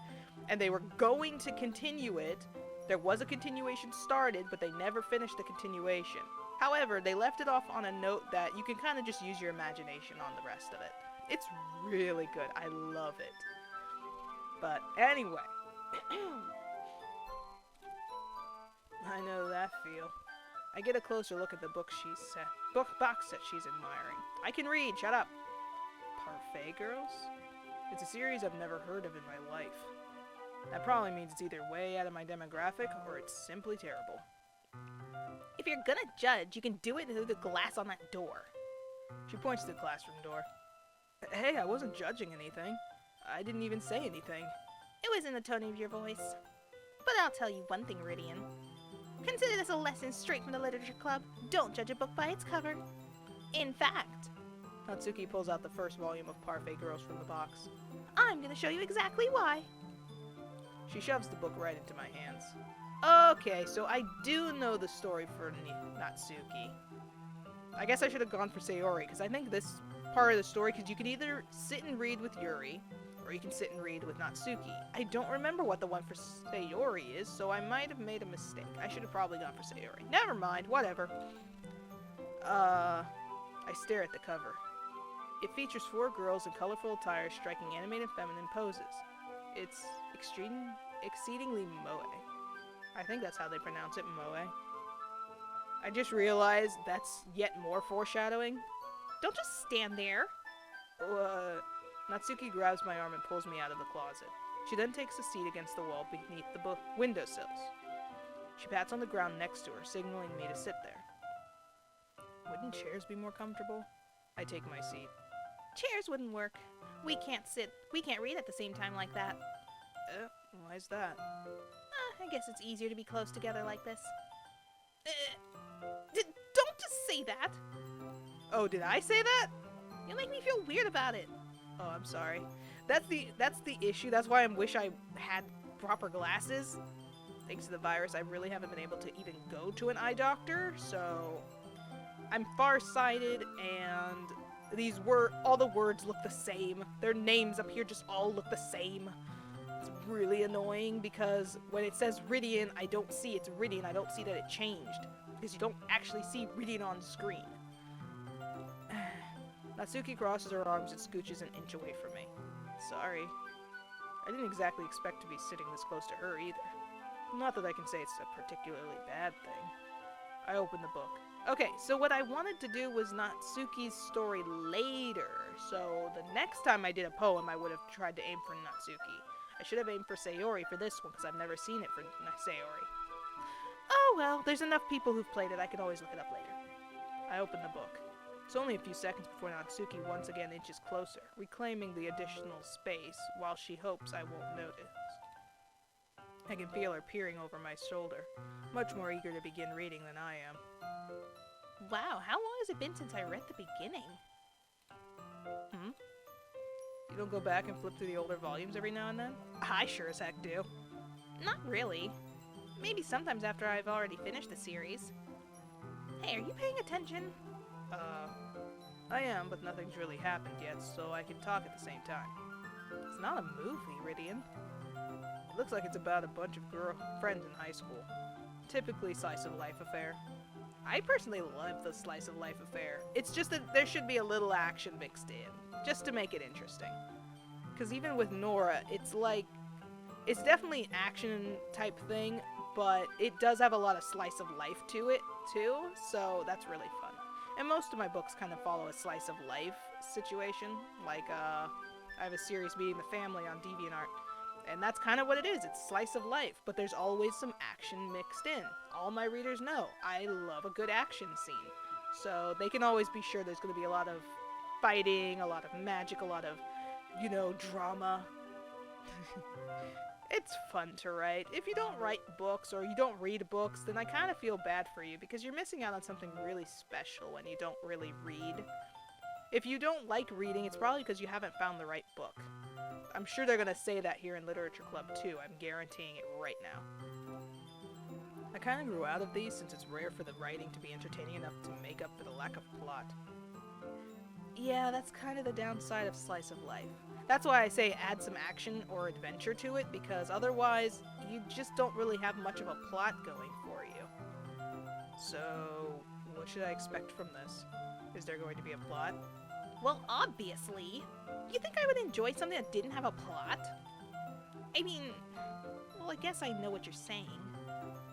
S1: And they were going to continue it. There was a continuation started, but they never finished the continuation. However, they left it off on a note that you can kind of just use your imagination on the rest of it. It's really good. I love it. But anyway, I know that feel. I get a closer look at the book box set she's admiring. I can read, shut up. Parfait Girls? It's a series I've never heard of in my life. That probably means it's either way out of my demographic or it's simply terrible.
S2: If you're gonna judge, you can do it through the glass on that door.
S1: She points to the classroom door. Hey, I wasn't judging anything. I didn't even say anything.
S2: It was in the tone of your voice. But I'll tell you one thing, Ridian. Consider this a lesson straight from the literature club. Don't judge a book by its cover. In fact,
S1: Natsuki pulls out the first volume of Parfait Girls from the box.
S2: I'm gonna show you exactly why.
S1: She shoves the book right into my hands. Okay, so I do know the story for Natsuki. I guess I should have gone for Sayori, because I think this part of the story, because you can either sit and read with Yuri, or you can sit and read with Natsuki. I don't remember what the one for Sayori is, so I might have made a mistake. I should have probably gone for Sayori. Never mind, whatever. I stare at the cover. It features 4 girls in colorful attire striking animated feminine poses. It's exceedingly moe. I think that's how they pronounce it, moe. I just realized that's yet more foreshadowing.
S2: Don't just stand there.
S1: Natsuki grabs my arm and pulls me out of the closet. She then takes a seat against the wall beneath the windowsills. She pats on the ground next to her, signaling me to sit there. Wouldn't chairs be more comfortable? I take my seat.
S2: Chairs wouldn't work. We can't read at the same time like that.
S1: Why's that?
S2: I guess it's easier to be close together like this. Don't just say that!
S1: Oh, did I say that?
S2: You'll make me feel weird about it.
S1: Oh, I'm sorry. That's the issue. That's why I wish I had proper glasses. Thanks to the virus, I really haven't been able to even go to an eye doctor, so I'm farsighted, and all the words look the same. Their names up here just all look the same. It's really annoying because when it says Ridian, I don't see it's Ridian. I don't see that it changed because you don't actually see Ridian on screen. Natsuki crosses her arms and scooches an inch away from me. Sorry. I didn't exactly expect to be sitting this close to her either. Not that I can say it's a particularly bad thing. I open the book. Okay, so what I wanted to do was Natsuki's story later. So the next time I did a poem, I would have tried to aim for Natsuki. I should have aimed for Sayori for this one, because I've never seen it for Sayori. Oh well, there's enough people who've played it, I can always look it up later. I open the book. It's only a few seconds before Natsuki once again inches closer, reclaiming the additional space while she hopes I won't notice. I can feel her peering over my shoulder, much more eager to begin reading than I am.
S2: Wow, how long has it been since I read the beginning?
S1: You don't go back and flip through the older volumes every now and then? I sure as heck do.
S2: Not really. Maybe sometimes after I've already finished the series. Hey, are you paying attention?
S1: I am, but nothing's really happened yet, so I can talk at the same time. It's not a movie, Ridian. It looks like it's about a bunch of friends in high school. Typically slice-of-life affair. I personally love the slice-of-life affair. It's just that there should be a little action mixed in, just to make it interesting. Because even with Nora, it's definitely an action-type thing, but it does have a lot of slice-of-life to it, too, so that's really fun. And most of my books kind of follow a slice-of-life situation, like, I have a series, Meeting the Family, on DeviantArt, And that's kind of what it is. It's slice of life, but there's always some action mixed in. All my readers know I love a good action scene. So they can always be sure there's going to be a lot of fighting, a lot of magic, a lot of, drama. It's fun to write. If you don't write books or you don't read books, then I kind of feel bad for you because you're missing out on something really special when you don't really read. If you don't like reading, it's probably because you haven't found the right book. I'm sure they're going to say that here in Literature Club too. I'm guaranteeing it right now. I kind of grew out of these since it's rare for the writing to be entertaining enough to make up for the lack of plot. Yeah, that's kind of the downside of slice of life. That's why I say add some action or adventure to it, because otherwise you just don't really have much of a plot going for you. So, what should I expect from this? Is there going to be a plot?
S2: Well, obviously. You think I would enjoy something that didn't have a plot? I mean, well, I guess I know what you're saying.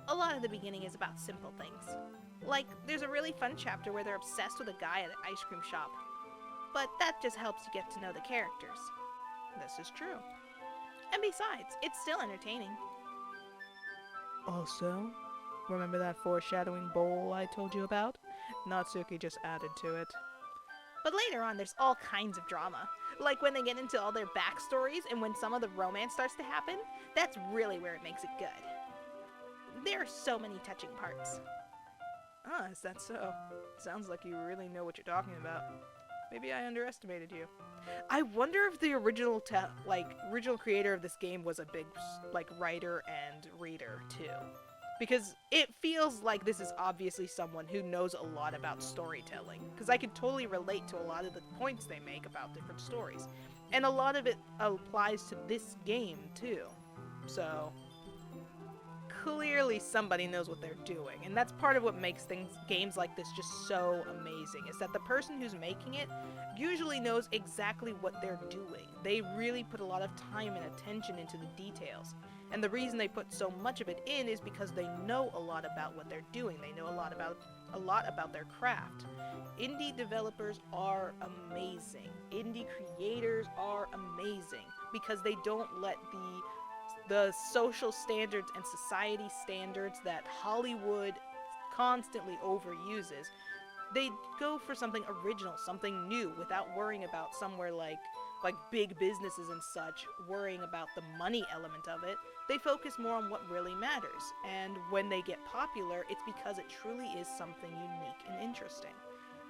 S2: A lot of the beginning is about simple things. Like, there's a really fun chapter where they're obsessed with a guy at an ice cream shop. But that just helps you get to know the characters.
S1: This is true.
S2: And besides, it's still entertaining.
S1: Also, remember that foreshadowing bowl I told you about? Natsuki just added to it.
S2: But later on, there's all kinds of drama. Like when they get into all their backstories and when some of the romance starts to happen, that's really where it makes it good. There are so many touching parts.
S1: Ah, is that so? Sounds like you really know what you're talking about. Maybe I underestimated you. I wonder if the original creator of this game was a big writer and reader too. Because it feels like this is obviously someone who knows a lot about storytelling. Because I can totally relate to a lot of the points they make about different stories. And a lot of it applies to this game too. So clearly somebody knows what they're doing, and that's part of what makes games like this just so amazing, is that the person who's making it usually knows exactly what they're doing. They really put a lot of time and attention into the details, and the reason they put so much of it in is because they know a lot about what they're doing. They know a lot about their craft. Indie developers are amazing. Indie creators are amazing because they don't let the social standards and society standards that Hollywood constantly overuses. They go for something original, something new, without worrying about somewhere like big businesses and such, worrying about the money element of it. They focus more on what really matters, and when they get popular, it's because it truly is something unique and interesting.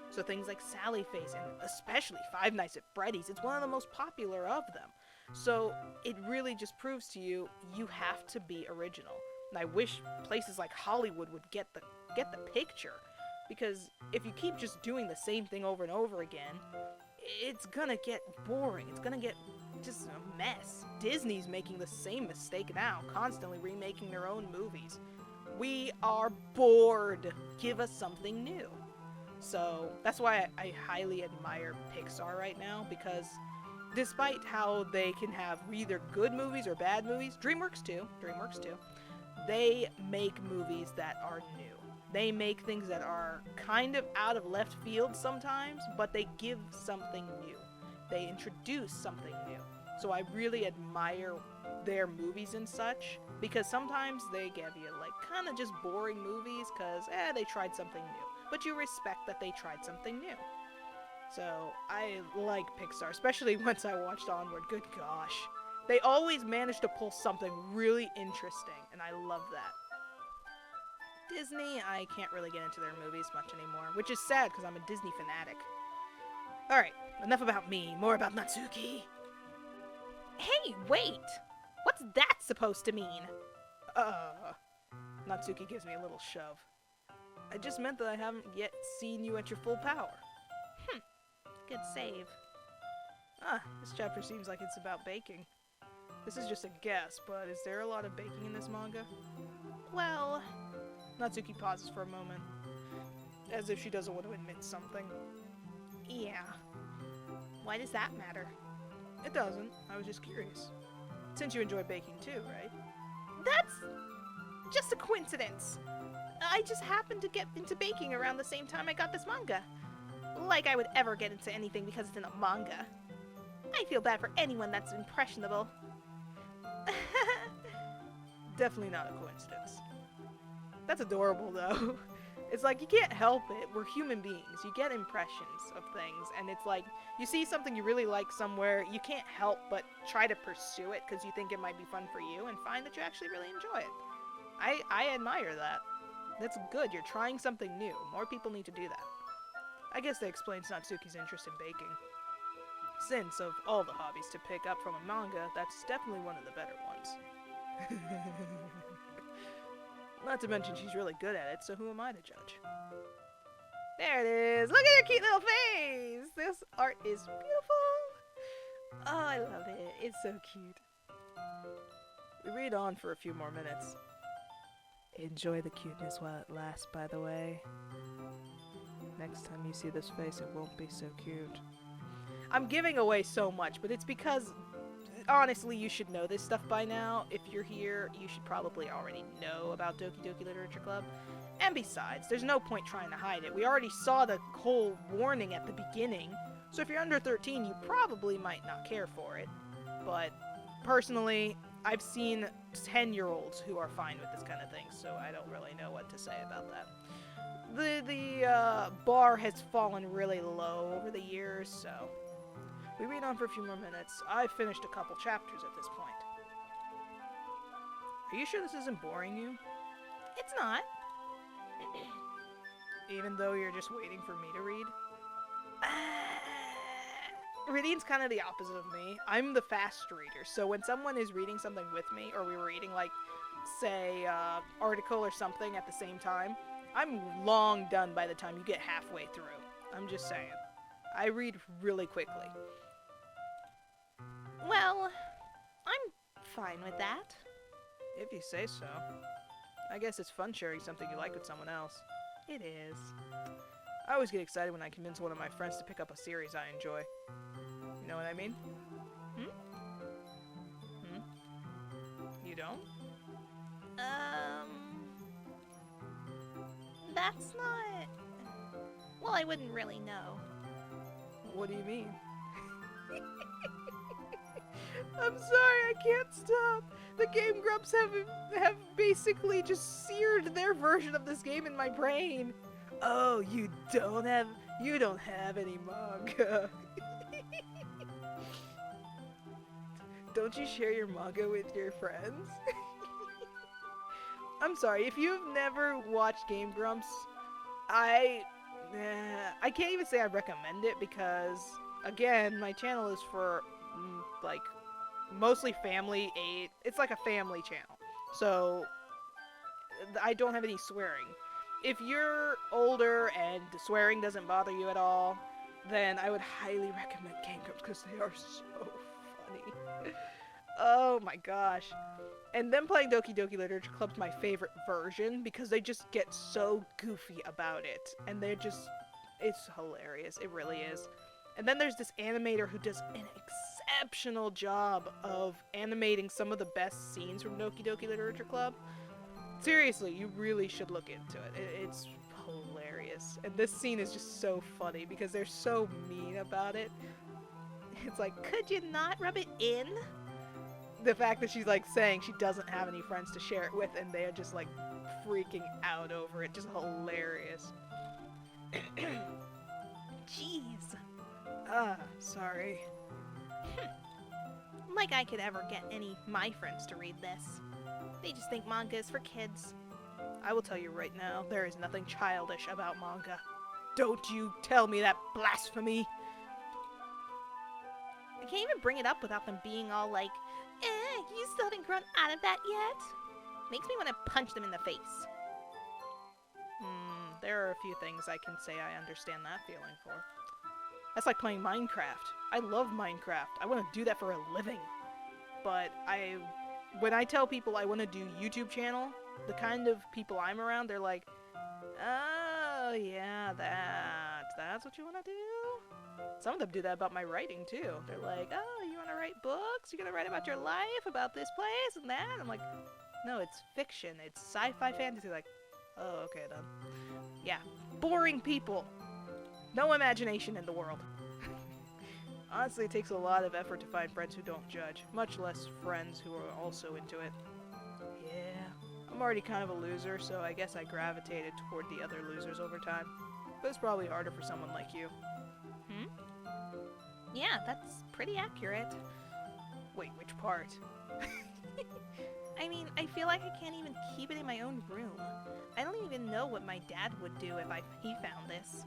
S1: So things like Sally Face, and especially Five Nights at Freddy's, it's one of the most popular of them. So it really just proves to you, you have to be original. And I wish places like Hollywood would get the picture, because if you keep just doing the same thing over and over again, it's gonna get boring. It's gonna get just a mess. Disney's making the same mistake now, constantly remaking their own movies. We are bored. Give us something new. So that's why I highly admire Pixar right now, because despite how they can have either good movies or bad movies, DreamWorks too, they make movies that are new. They make things that are kind of out of left field sometimes, but they give something new. They introduce something new. So I really admire their movies and such, because sometimes they give you kind of just boring movies because they tried something new. But you respect that they tried something new. So I like Pixar, especially once I watched Onward. Good gosh. They always manage to pull something really interesting, and I love that. Disney, I can't really get into their movies much anymore, which is sad because I'm a Disney fanatic. Alright, enough about me, more about Natsuki.
S2: Hey, wait! What's that supposed to mean?
S1: Natsuki gives me a little shove. I just meant that I haven't yet seen you at your full power.
S2: Good save.
S1: This chapter seems like it's about baking. This is just a guess, but is there a lot of baking in this manga?
S2: Well...
S1: Natsuki pauses for a moment, as if she doesn't want to admit something.
S2: Yeah. Why does that matter?
S1: It doesn't. I was just curious. Since you enjoy baking too, right?
S2: That's just a coincidence. I just happened to get into baking around the same time I got this manga. Like I would ever get into anything because it's in a manga. I feel bad for anyone that's impressionable.
S1: Definitely not a coincidence. That's adorable, though. It's like, you can't help it. We're human beings. You get impressions of things, and it's like, you see something you really like somewhere, you can't help but try to pursue it because you think it might be fun for you, and find that you actually really enjoy it. I admire that. That's good. You're trying something new. More people need to do that. I guess that explains Natsuki's interest in baking. Since, of all the hobbies to pick up from a manga, that's definitely one of the better ones. Not to mention she's really good at it, so who am I to judge? There it is! Look at her cute little face! This art is beautiful! Oh, I love it. It's so cute. We read on for a few more minutes. Enjoy the cuteness while it lasts, by the way. Next time you see this face, it won't be so cute. I'm giving away so much, but it's because, honestly, you should know this stuff by now. If you're here, you should probably already know about Doki Doki Literature Club. And besides, there's no point trying to hide it. We already saw the whole warning at the beginning, so if you're under 13, you probably might not care for it. But, personally, I've seen 10-year-olds who are fine with this kind of thing, so I don't really know what to say about that. The bar has fallen really low over the years, so we read on for a few more minutes. I've finished a couple chapters at this point. Are you sure this isn't boring you?
S2: It's not.
S1: Even though you're just waiting for me to read? Reading's kind of the opposite of me. I'm the fast reader, so when someone is reading something with me, or we were reading, like, say, article or something at the same time, I'm long done by the time you get halfway through. I'm just saying. I read really quickly.
S2: Well, I'm fine with that.
S1: If you say so. I guess it's fun sharing something you like with someone else.
S2: It is.
S1: I always get excited when I convince one of my friends to pick up a series I enjoy. You know what I mean? You don't?
S2: That's not... Well, I wouldn't really know.
S1: What do you mean? I'm sorry, I can't stop. The Game Grumps have basically just seared their version of this game in my brain. Oh, you don't have any manga. Don't you share your manga with your friends? I'm sorry, if you've never watched Game Grumps, I can't even say I recommend it because, again, my channel is for, like, mostly family age. It's like a family channel. So, I don't have any swearing. If you're older and swearing doesn't bother you at all, then I would highly recommend Game Grumps because they are so funny. Oh my gosh. And them playing Doki Doki Literature Club's my favorite version because they just get so goofy about it. And they're just... It's hilarious. It really is. And then there's this animator who does an exceptional job of animating some of the best scenes from Doki Doki Literature Club. Seriously, you really should look into it. It's hilarious. And this scene is just so funny because they're so mean about it. It's like,
S2: could you not rub it in?
S1: The fact that she's like saying she doesn't have any friends to share it with and they're just like freaking out over it. Just hilarious.
S2: Jeez.
S1: Sorry.
S2: Like I could ever get any my friends to read this. They just think manga is for kids.
S1: I will tell you right now, there is nothing childish about manga. Don't you tell me that blasphemy!
S2: I can't even bring it up without them being all like, you still haven't grown out of that yet? Makes me want to punch them in the face.
S1: There are a few things I can say I understand that feeling for. That's like playing Minecraft. I love Minecraft. I want to do that for a living. But when I tell people I want to do YouTube channel, the kind of people I'm around, they're like, oh yeah, that's what you want to do? Some of them do that about my writing too. They're like, oh, you want to write books? You gonna write about your life, about this place and that? I'm like, no, it's fiction. It's sci-fi fantasy. Like, oh, okay then. Yeah, boring people. No imagination in the world. Honestly, it takes a lot of effort to find friends who don't judge, much less friends who are also into it. Yeah. I'm already kind of a loser, so I guess I gravitated toward the other losers over time. But it's probably harder for someone like you.
S2: Hmm? Yeah, that's pretty accurate.
S1: Wait, which part?
S2: I mean, I feel like I can't even keep it in my own room. I don't even know what my dad would do if he found this.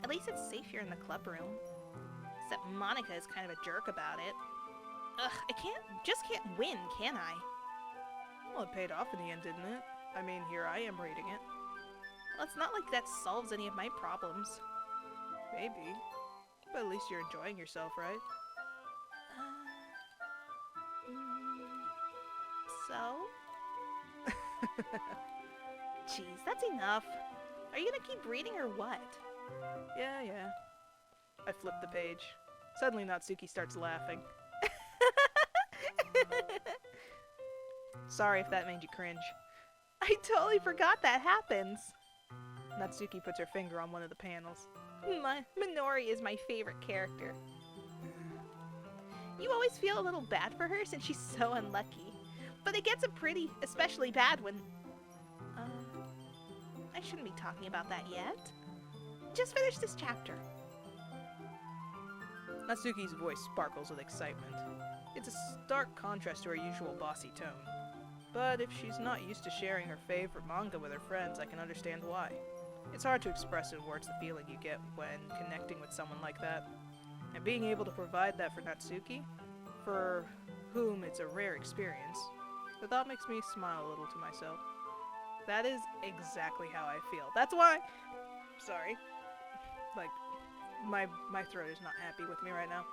S2: At least it's safe here in the club room. Except Monica is kind of a jerk about it. Ugh, I can't win, can I?
S1: Well, it paid off in the end, didn't it? I mean, here I am reading it.
S2: Well, it's not like that solves any of my problems.
S1: Maybe. But at least you're enjoying yourself, right?
S2: So? Jeez, that's enough. Are you gonna keep reading or what?
S1: Yeah. I flip the page. Suddenly Natsuki starts laughing. Sorry if that made you cringe.
S2: I totally forgot that happens.
S1: Natsuki puts her finger on one of the panels.
S2: Minori is my favorite character. You always feel a little bad for her since she's so unlucky. But it gets especially bad when... I shouldn't be talking about that yet. Just finish this chapter.
S1: Natsuki's voice sparkles with excitement. It's a stark contrast to her usual bossy tone. But if she's not used to sharing her favorite manga with her friends, I can understand why. It's hard to express in words the feeling you get when connecting with someone like that. And being able to provide that for Natsuki, for whom it's a rare experience, the thought makes me smile a little to myself. That is exactly how I feel. That's why... Sorry. Like, my throat is not happy with me right now.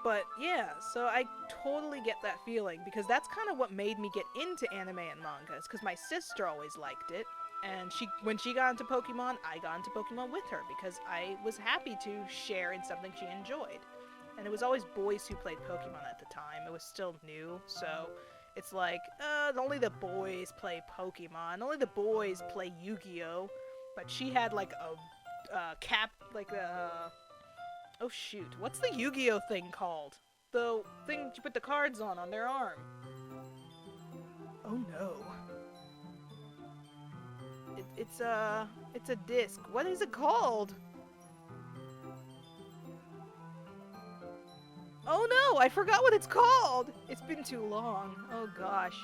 S1: But yeah, so I totally get that feeling, because that's kind of what made me get into anime and mangas, because my sister always liked it, and when she got into Pokemon, I got into Pokemon with her, because I was happy to share in something she enjoyed. And it was always boys who played Pokemon at the time. It was still new, so it's like, only the boys play Pokemon, only the boys play Yu-Gi-Oh! But she had like oh shoot, what's the Yu-Gi-Oh thing called? The thing you put the cards on their arm. Oh no. It's a disc. What is it called? Oh no, I forgot what it's called! It's been too long. Oh gosh.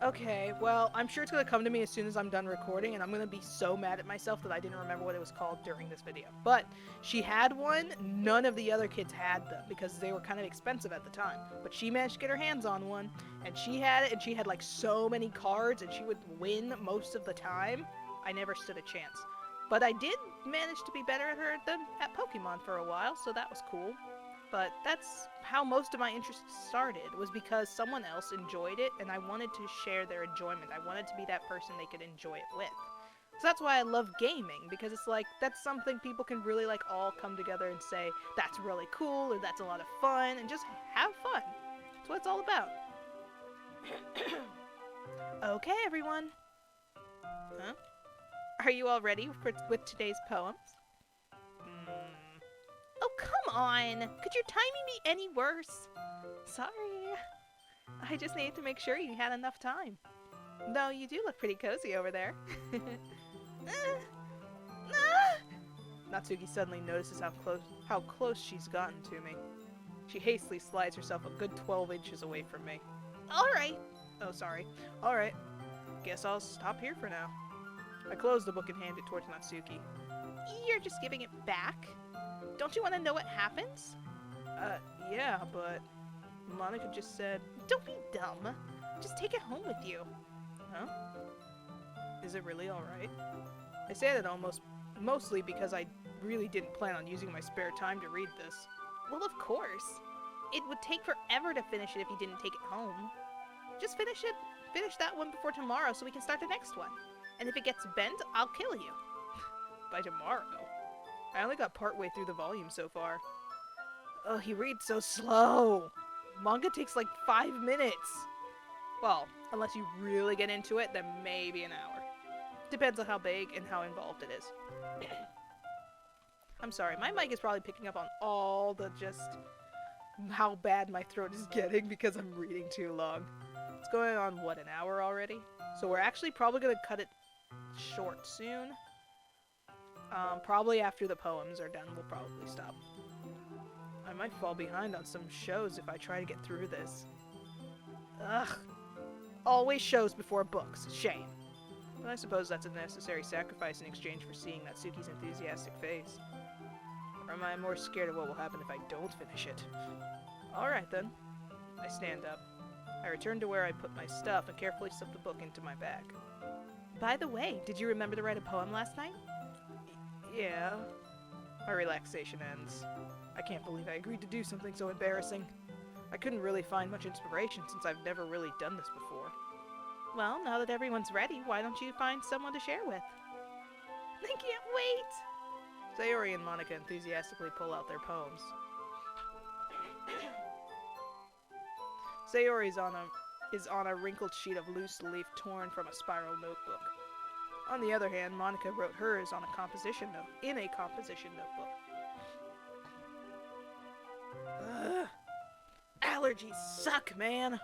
S1: Okay, well, I'm sure it's gonna come to me as soon as I'm done recording, and I'm gonna be so mad at myself that I didn't remember what it was called during this video. But she had one, none of the other kids had them, because they were kind of expensive at the time. But she managed to get her hands on one, and she had it, and she had like so many cards, and she would win most of the time. I never stood a chance. But I did manage to be better at her than at Pokemon for a while, so that was cool. But that's how most of my interest started, was because someone else enjoyed it, and I wanted to share their enjoyment. I wanted to be that person they could enjoy it with. So that's why I love gaming, because it's like, that's something people can really like all come together and say, that's really cool, or that's a lot of fun, and just have fun. That's what it's all about. Okay, everyone. Huh? Are you all ready with today's poems?
S2: Oh, come on! Could your timing be any worse?
S1: Sorry. I just needed to make sure you had enough time.
S2: Though you do look pretty cozy over there.
S1: Natsuki suddenly notices how close she's gotten to me. She hastily slides herself a good 12 inches away from me.
S2: Alright.
S1: Oh, sorry. Alright. Guess I'll stop here for now. I close the book and hand it towards Natsuki.
S2: You're just giving it back? Don't you want to know what happens?
S1: Yeah, but Monica just said...
S2: Don't be dumb. Just take it home with you.
S1: Huh? Is it really alright? I say that mostly because I really didn't plan on using my spare time to read this.
S2: Well, of course. It would take forever to finish it if you didn't take it home. Just finish that one before tomorrow so we can start the next one. And if it gets bent, I'll kill you.
S1: By tomorrow? I only got partway through the volume so far. Oh, he reads so slow. Manga takes like 5 minutes. Well, unless you really get into it, then maybe an hour. Depends on how big and how involved it is. I'm sorry, my mic is probably picking up on all the just how bad my throat is getting because I'm reading too long. It's going on, what, an hour already? So we're actually probably going to cut it short soon. Probably after the poems are done, we'll probably stop. I might fall behind on some shows if I try to get through this. Ugh. Always shows before books. Shame. But I suppose that's a necessary sacrifice in exchange for seeing that Suki's enthusiastic face. Or am I more scared of what will happen if I don't finish it? Alright then. I stand up. I return to where I put my stuff and carefully slip the book into my bag.
S2: By the way, did you remember to write a poem last night?
S1: Yeah. My relaxation ends. I can't believe I agreed to do something so embarrassing. I couldn't really find much inspiration since I've never really done this before.
S2: Well, now that everyone's ready, why don't you find someone to share with? I can't wait!
S1: Sayori and Monica enthusiastically pull out their poems. Sayori is on a wrinkled sheet of loose leaf torn from a spiral notebook. On the other hand, Monica wrote hers on a composition notebook. Ugh. Allergies suck, man!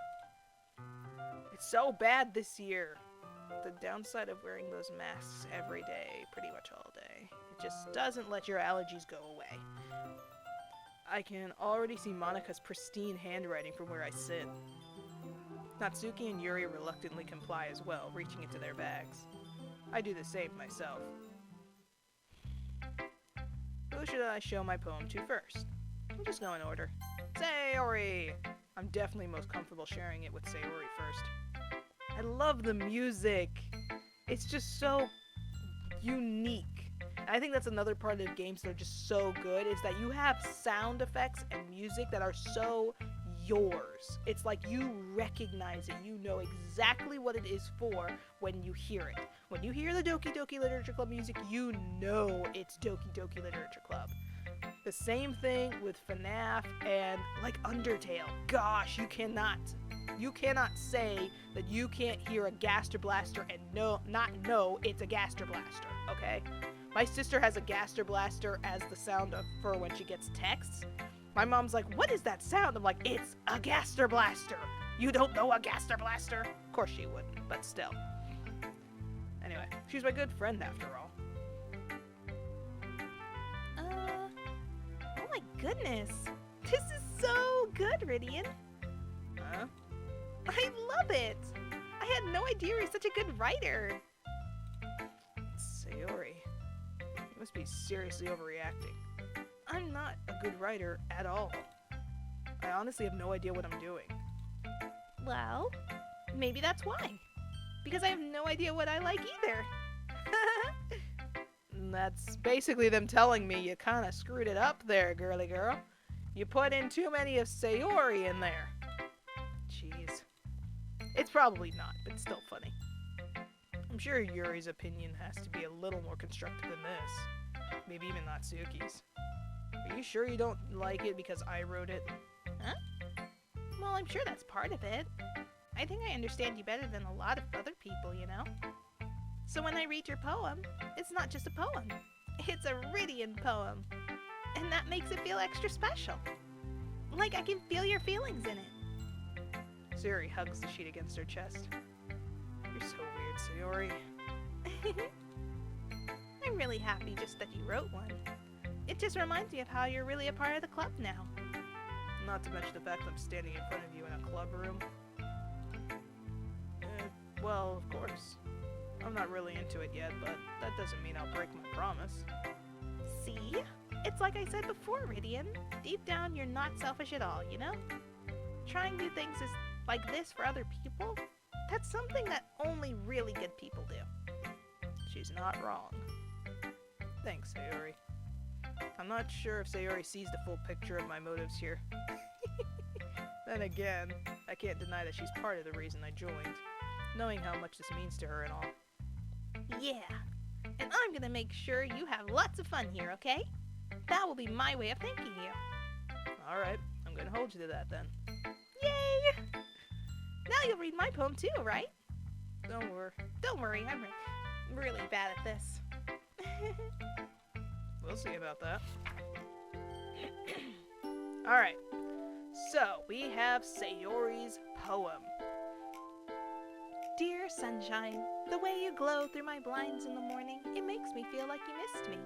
S1: It's so bad this year. The downside of wearing those masks every day, pretty much all day, it just doesn't let your allergies go away. I can already see Monica's pristine handwriting from where I sit. Natsuki and Yuri reluctantly comply as well, reaching into their bags. I do the same myself. Who should I show my poem to first? We'll just go in order. Sayori! I'm definitely most comfortable sharing it with Sayori first. I love the music! It's just so unique. And I think that's another part of games that are just so good, is that you have sound effects and music that are so yours. It's like you recognize it. You know exactly what it is for when you hear it. When you hear the Doki Doki Literature Club music, you know it's Doki Doki Literature Club. The same thing with FNAF and like Undertale. Gosh, you cannot say that you can't hear a Gaster Blaster and not know it's a Gaster Blaster, okay? My sister has a Gaster Blaster as the sound of her when she gets texts. My mom's like, what is that sound? I'm like, it's a Gaster Blaster. You don't know a Gaster Blaster? Of course she wouldn't, but still. Anyway, she's my good friend after all.
S2: Oh my goodness. This is so good, Ridian.
S1: Huh?
S2: I love it. I had no idea you were such a good writer.
S1: Sayori, you must be seriously overreacting. I'm not a good writer at all. I honestly have no idea what I'm doing.
S2: Well, maybe that's why. Because I have no idea what I like either.
S1: That's basically them telling me you kind of screwed it up there, girly girl. You put in too many of Sayori in there. Jeez. It's probably not, but it's still funny. I'm sure Yuri's opinion has to be a little more constructive than this. Maybe even Natsuki's. Are you sure you don't like it because I wrote it?
S2: Huh? Well, I'm sure that's part of it. I think I understand you better than a lot of other people, you know? So when I read your poem, it's not just a poem. It's a Ridian poem. And that makes it feel extra special. Like I can feel your feelings in it.
S1: Sayori hugs the sheet against her chest. You're so weird, Sayori.
S2: I'm really happy just that you wrote one. It just reminds me of how you're really a part of the club now.
S1: Not to mention the fact that I'm standing in front of you in a club room. Well, of course. I'm not really into it yet, but that doesn't mean I'll break my promise.
S2: See? It's like I said before, Ridian. Deep down, you're not selfish at all, you know? Trying new things is like this for other people, that's something that only really good people do.
S1: She's not wrong. Thanks, Sayori. I'm not sure if Sayori sees the full picture of my motives here. Then again, I can't deny that she's part of the reason I joined, knowing how much this means to her and all.
S2: Yeah, and I'm gonna make sure you have lots of fun here, okay? That will be my way of thanking you.
S1: Alright, I'm gonna hold you to that then.
S2: Yay! Now you'll read my poem too, right?
S1: Don't worry.
S2: Don't worry, I'm really bad at this.
S1: We'll see about that. Alright, so we have Sayori's poem.
S2: Dear sunshine, the way you glow through my blinds in the morning, it makes me feel like you missed me.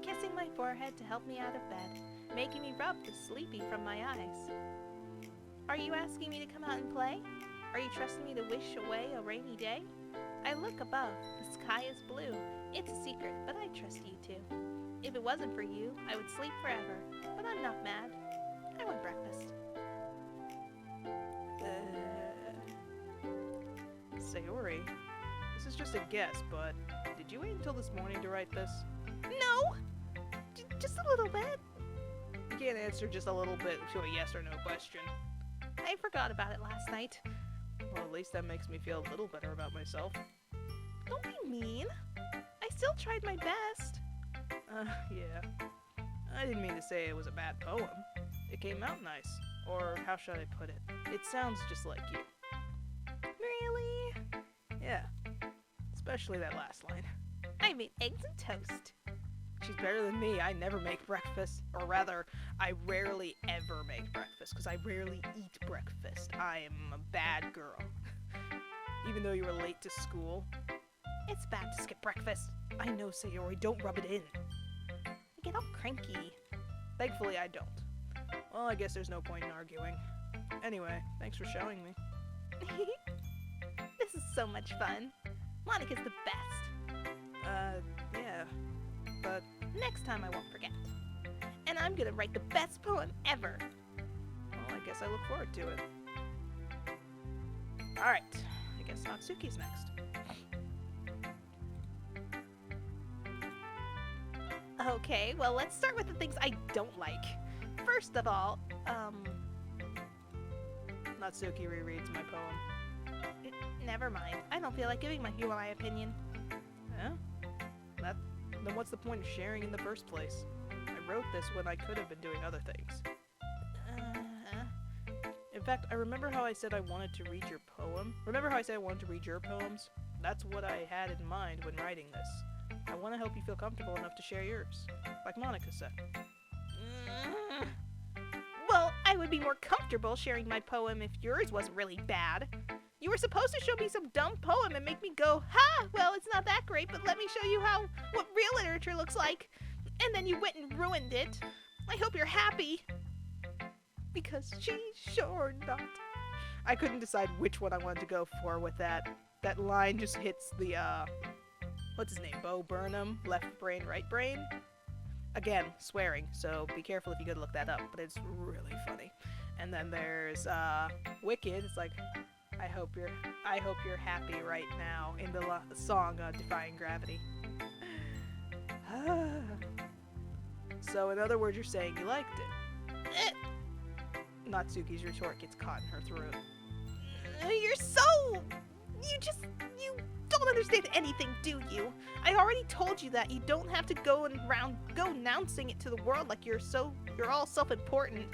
S2: Kissing my forehead to help me out of bed, making me rub the sleepy from my eyes. Are you asking me to come out and play? Are you trusting me to wish away a rainy day? I look above, the sky is blue. It's a secret, but I trust you too. If it wasn't for you, I would sleep forever, but I'm not mad. I want breakfast.
S1: Sayori, this is just a guess, but did you wait until this morning to write this?
S2: No! Just a little bit.
S1: You can't answer just a little bit to a yes or no question.
S2: I forgot about it last night.
S1: Well, at least that makes me feel a little better about myself.
S2: Don't be mean. I still tried my best.
S1: Yeah. I didn't mean to say it was a bad poem. It came out nice. Or how should I put it? It sounds just like you.
S2: Really?
S1: Yeah. Especially that last line.
S2: I made eggs and toast.
S1: She's better than me. I never make breakfast. Or rather, I rarely ever make breakfast, because I rarely eat breakfast. I am a bad girl. Even though you were late to school.
S2: It's bad to skip breakfast.
S1: I know, Sayori. Don't rub it in.
S2: I get all cranky.
S1: Thankfully, I don't. Well, I guess there's no point in arguing. Anyway, thanks for showing me.
S2: This is so much fun. Monica's the best.
S1: Yeah. But
S2: Next time I won't forget. And I'm gonna write the best poem ever.
S1: well, I guess I look forward to it. Alright, I guess Natsuki's next.
S2: Okay, well, let's start with the things I don't like. First of all,
S1: Natsuki rereads my poem.
S2: never mind. I don't feel like giving you my opinion.
S1: Yeah? Then what's the point of sharing in the first place? I wrote this when I could have been doing other things. In fact, I remember how I said I wanted to read your poem? Remember how I said I wanted to read your poems? That's what I had in mind when writing this. I want to help you feel comfortable enough to share yours, like Monica said.
S2: Well, I would be more comfortable sharing my poem if yours wasn't really bad. You were supposed to show me some dumb poem and make me go, ha, well, it's not that great, but let me show you what real literature looks like. And then you went and ruined it. I hope you're happy. Because she's sure not.
S1: I couldn't decide which one I wanted to go for with that. That line just hits the, what's his name? Bo Burnham, left brain, right brain? Again, swearing, so be careful if you go to look that up, but it's really funny. And then there's, Wicked, it's like, I hope you're happy right now in the song Defying Gravity. So in other words, you're saying you liked it. Natsuki's retort gets caught in her throat.
S2: You don't understand anything, do you? I already told you that. You don't have to go announcing it to the world like you're all self-important.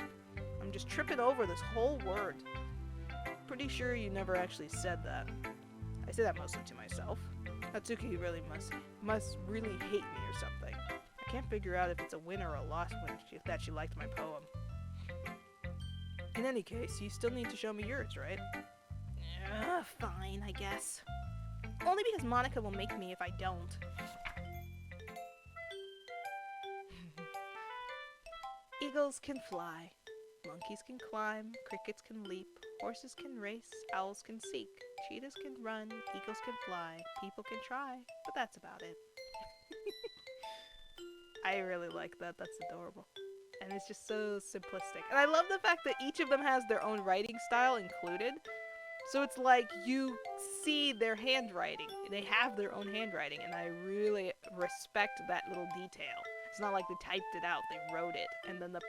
S1: I'm just tripping over this whole word. Pretty sure you never actually said that. I say that mostly to myself. Natsuki really must really hate me or something. I can't figure out if it's a win or a loss that she liked my poem. In any case, you still need to show me yours, right?
S2: Fine, I guess. Only because Monica will make me if I don't.
S1: Eagles can fly. Monkeys can climb. Crickets can leap. Horses can race. Owls can seek. Cheetahs can run. Eagles can fly. People can try. But that's about it. I really like that. That's adorable. And it's just so simplistic. And I love the fact that each of them has their own writing style included. So it's like you see their handwriting. They have their own handwriting, and I really respect that little detail. It's not like they typed it out, they wrote it, and then the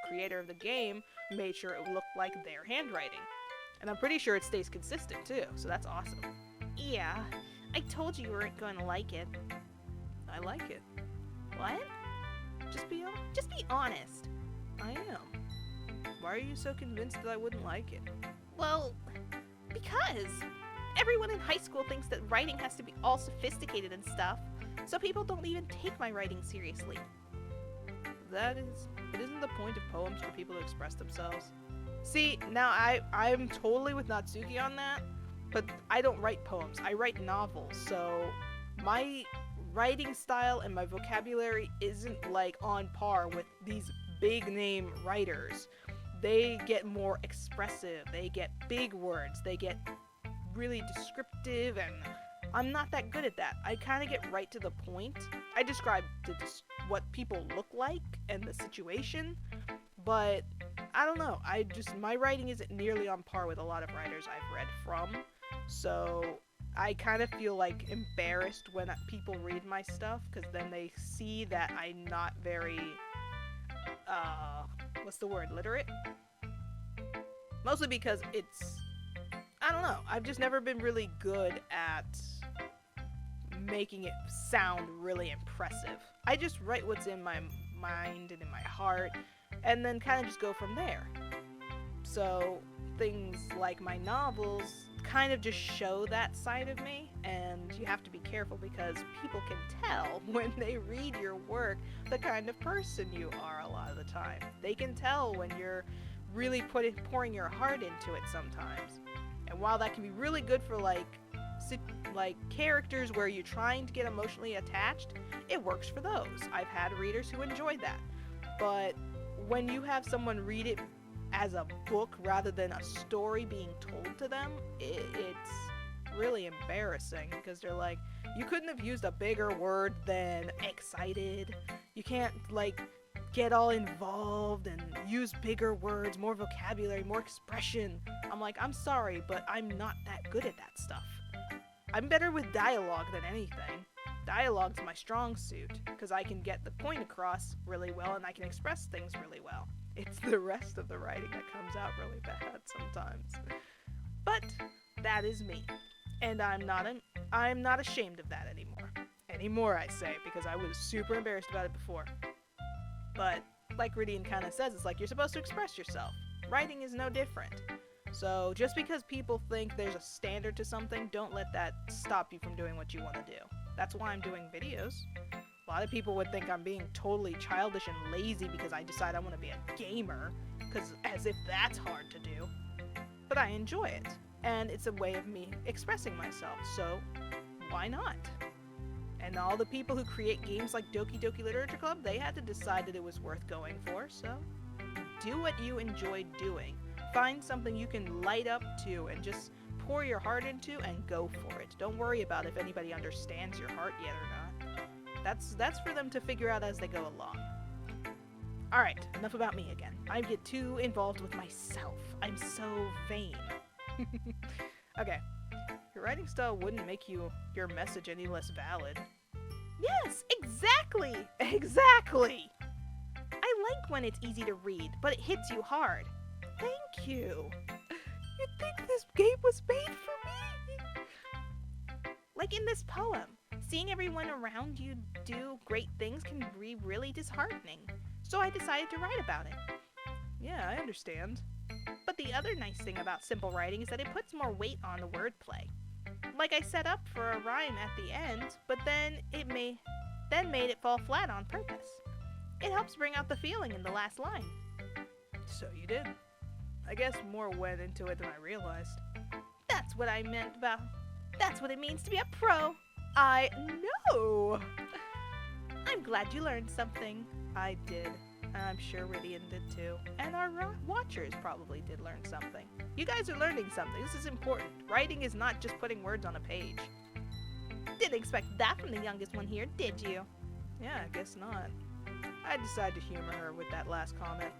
S1: creator of the game made sure it looked like their handwriting. And I'm pretty sure it stays consistent too, so that's awesome.
S2: Yeah, I told you weren't going to like it.
S1: I like it.
S2: What?
S1: Just be
S2: honest.
S1: I am. Why are you so convinced that I wouldn't like it?
S2: Well, because everyone in high school thinks that writing has to be all sophisticated and stuff, so people don't even take my writing seriously.
S1: But isn't the point of poems for people to express themselves? See, now I'm totally with Natsuki on that, But I don't write poems. I write novels. So my writing style and my vocabulary isn't like on par with these big name writers. They get more expressive. They get big words. They get really descriptive, and I'm not that good at that. I kind of get right to the point. I describe what people look like and the situation, but I don't know. My writing isn't nearly on par with a lot of writers I've read from. So I kind of feel like embarrassed when people read my stuff, because then they see that I'm not very, what's the word, literate? Mostly because I don't know, I've just never been really good at making it sound really impressive. I just write what's in my mind and in my heart, and then kind of just go from there. So things like my novels kind of just show that side of me, and you have to be careful because people can tell when they read your work the kind of person you are a lot of the time. They can tell when you're really pouring your heart into it sometimes. And while that can be really good for like characters where you're trying to get emotionally attached, it works for those. I've had readers who enjoy that. But when you have someone read it as a book rather than a story being told to them, it's really embarrassing, because they're like, you couldn't have used a bigger word than excited. You can't like get all involved and use bigger words, more vocabulary, more expression. I'm like, I'm sorry, but I'm not that good at that stuff. I'm better with dialogue than anything. Dialogue's my strong suit, because I can get the point across really well and I can express things really well. It's the rest of the writing that comes out really bad sometimes. But that is me, and I'm not ashamed of that anymore. Anymore, I say, because I was super embarrassed about it before. But like Rydian kind of says, it's like you're supposed to express yourself. Writing is no different. So just because people think there's a standard to something, don't let that stop you from doing what you want to do. That's why I'm doing videos. A lot of people would think I'm being totally childish and lazy because I decide I want to be a gamer, because as if that's hard to do. But I enjoy it, and it's a way of me expressing myself, so why not? And all the people who create games like Doki Doki Literature Club, they had to decide that it was worth going for, so do what you enjoy doing. Find something you can light up to and just pour your heart into and go for it. Don't worry about if anybody understands your heart yet or not. That's for them to figure out as they go along. Alright, enough about me again. I get too involved with myself. I'm so vain. Okay, your writing style wouldn't make your message any less valid.
S2: Yes, exactly!
S1: Exactly!
S2: I like when it's easy to read, but it hits you hard.
S1: Thank you. You'd think this game was made for me?
S2: Like in this poem, seeing everyone around you do great things can be really disheartening. So I decided to write about it.
S1: Yeah, I understand.
S2: But the other nice thing about simple writing is that it puts more weight on the wordplay. Like I set up for a rhyme at the end, but then made it fall flat on purpose. It helps bring out the feeling in the last line.
S1: So you did. I guess more went into it than I realized.
S2: That's what I meant about... That's what it means to be a pro.
S1: I know!
S2: I'm glad you learned something.
S1: I did. I'm sure Rydian did too. And our watchers probably did learn something. You guys are learning something. This is important. Writing is not just putting words on a page.
S2: Didn't expect that from the youngest one here, did you?
S1: Yeah, I guess not. I decided to humor her with that last comment.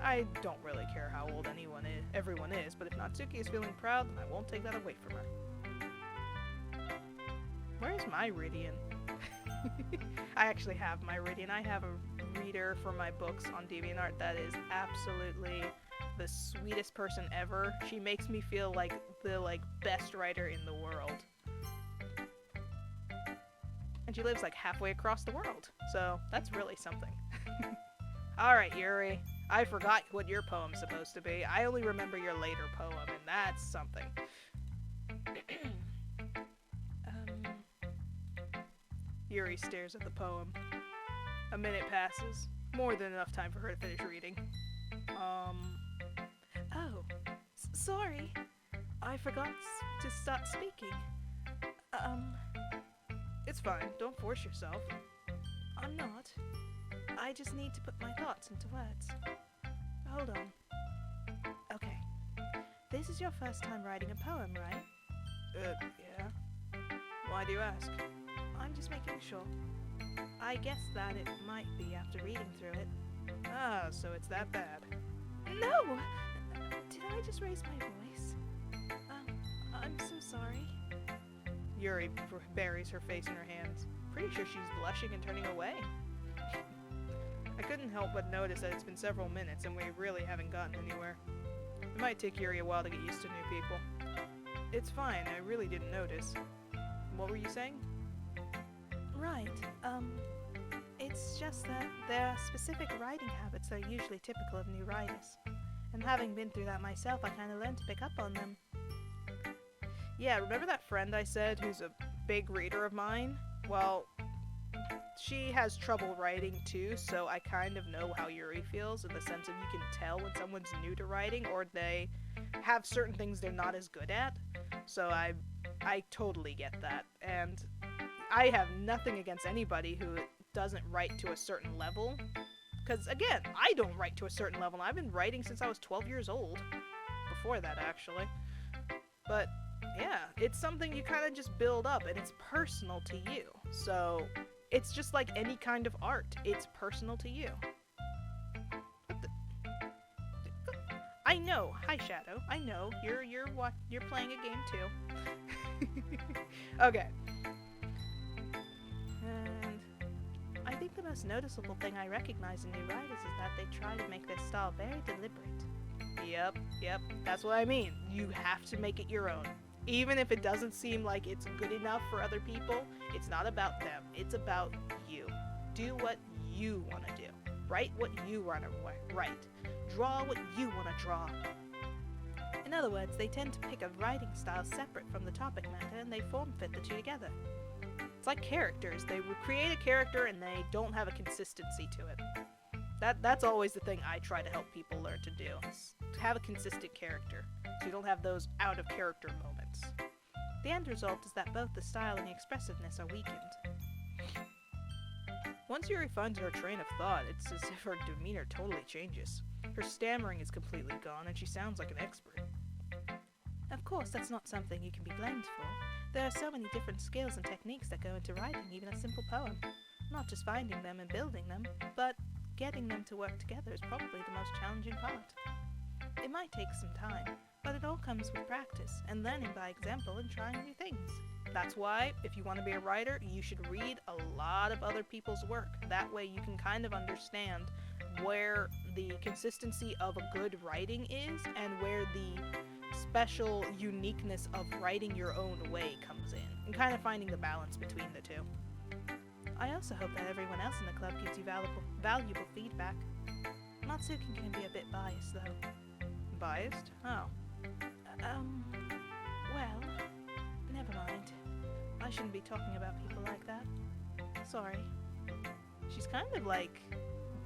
S1: I don't really care how old everyone is, but if Natsuki is feeling proud, then I won't take that away from her. Where's my Rydian? I actually have my Rydian. I have a reader for my books on DeviantArt that is absolutely the sweetest person ever. She makes me feel like the best writer in the world. And she lives like halfway across the world, so that's really something. Alright, Yuri. I forgot what your poem's supposed to be. I only remember your later poem, and that's something. Yuri stares at the poem. A minute passes. More than enough time for her to finish reading.
S2: Oh, sorry. I forgot to start speaking.
S1: It's fine. Don't force yourself.
S2: I'm not. I just need to put my thoughts into words. Hold on. Okay. This is your first time writing a poem, right?
S1: Yeah. Why do you ask?
S2: I'm just making sure. I guess that it might be after reading through it.
S1: Ah, so it's that bad.
S2: No! Did I just raise my voice? I'm so sorry.
S1: Yuri buries her face in her hands. Pretty sure she's blushing and turning away. I couldn't help but notice that it's been several minutes and we really haven't gotten anywhere. It might take Yuri a while to get used to new people. It's fine, I really didn't notice. What were you saying?
S2: Right, it's just that there are specific writing habits that are usually typical of new writers. And having been through that myself, I kind of learned to pick up on them.
S1: Yeah, remember that friend I said who's a big reader of mine? Well, she has trouble writing too, so I kind of know how Yuri feels in the sense of you can tell when someone's new to writing or they have certain things they're not as good at. So I totally get that. And I have nothing against anybody who doesn't write to a certain level. Because, again, I don't write to a certain level. I've been writing since I was 12 years old. Before that, actually. But, yeah, it's something you kind of just build up, and it's personal to you. So, it's just like any kind of art. It's personal to you. I know. Hi, Shadow. I know. You're playing a game, too. Okay.
S2: And I think the most noticeable thing I recognize in new writers is that they try to make their style very deliberate.
S1: Yep, that's what I mean. You have to make it your own. Even if it doesn't seem like it's good enough for other people, it's not about them. It's about you. Do what you want to do. Write what you want to write. Draw what you want to draw.
S2: In other words, they tend to pick a writing style separate from the topic matter and they form fit the two together.
S1: It's like characters. They create a character and they don't have a consistency to it. That's always the thing I try to help people learn to do. Is to have a consistent character, so you don't have those out of character moments.
S2: The end result is that both the style and the expressiveness are weakened.
S1: Once Yuri finds her train of thought, it's as if her demeanor totally changes. Her stammering is completely gone and she sounds like an expert.
S2: Of course, that's not something you can be blamed for. There are so many different skills and techniques that go into writing even a simple poem. Not just finding them and building them, but getting them to work together is probably the most challenging part. It might take some time, but it all comes with practice and learning by example and trying new things.
S1: That's why, if you want to be a writer, you should read a lot of other people's work. That way you can kind of understand where the consistency of a good writing is and where the special uniqueness of writing your own way comes in, and kind of finding the balance between the two.
S2: I also hope that everyone else in the club gives you valuable feedback. Natsuki can be a bit biased, though.
S1: Biased? How?
S2: Well, never mind. I shouldn't be talking about people like that. Sorry.
S1: She's kind of like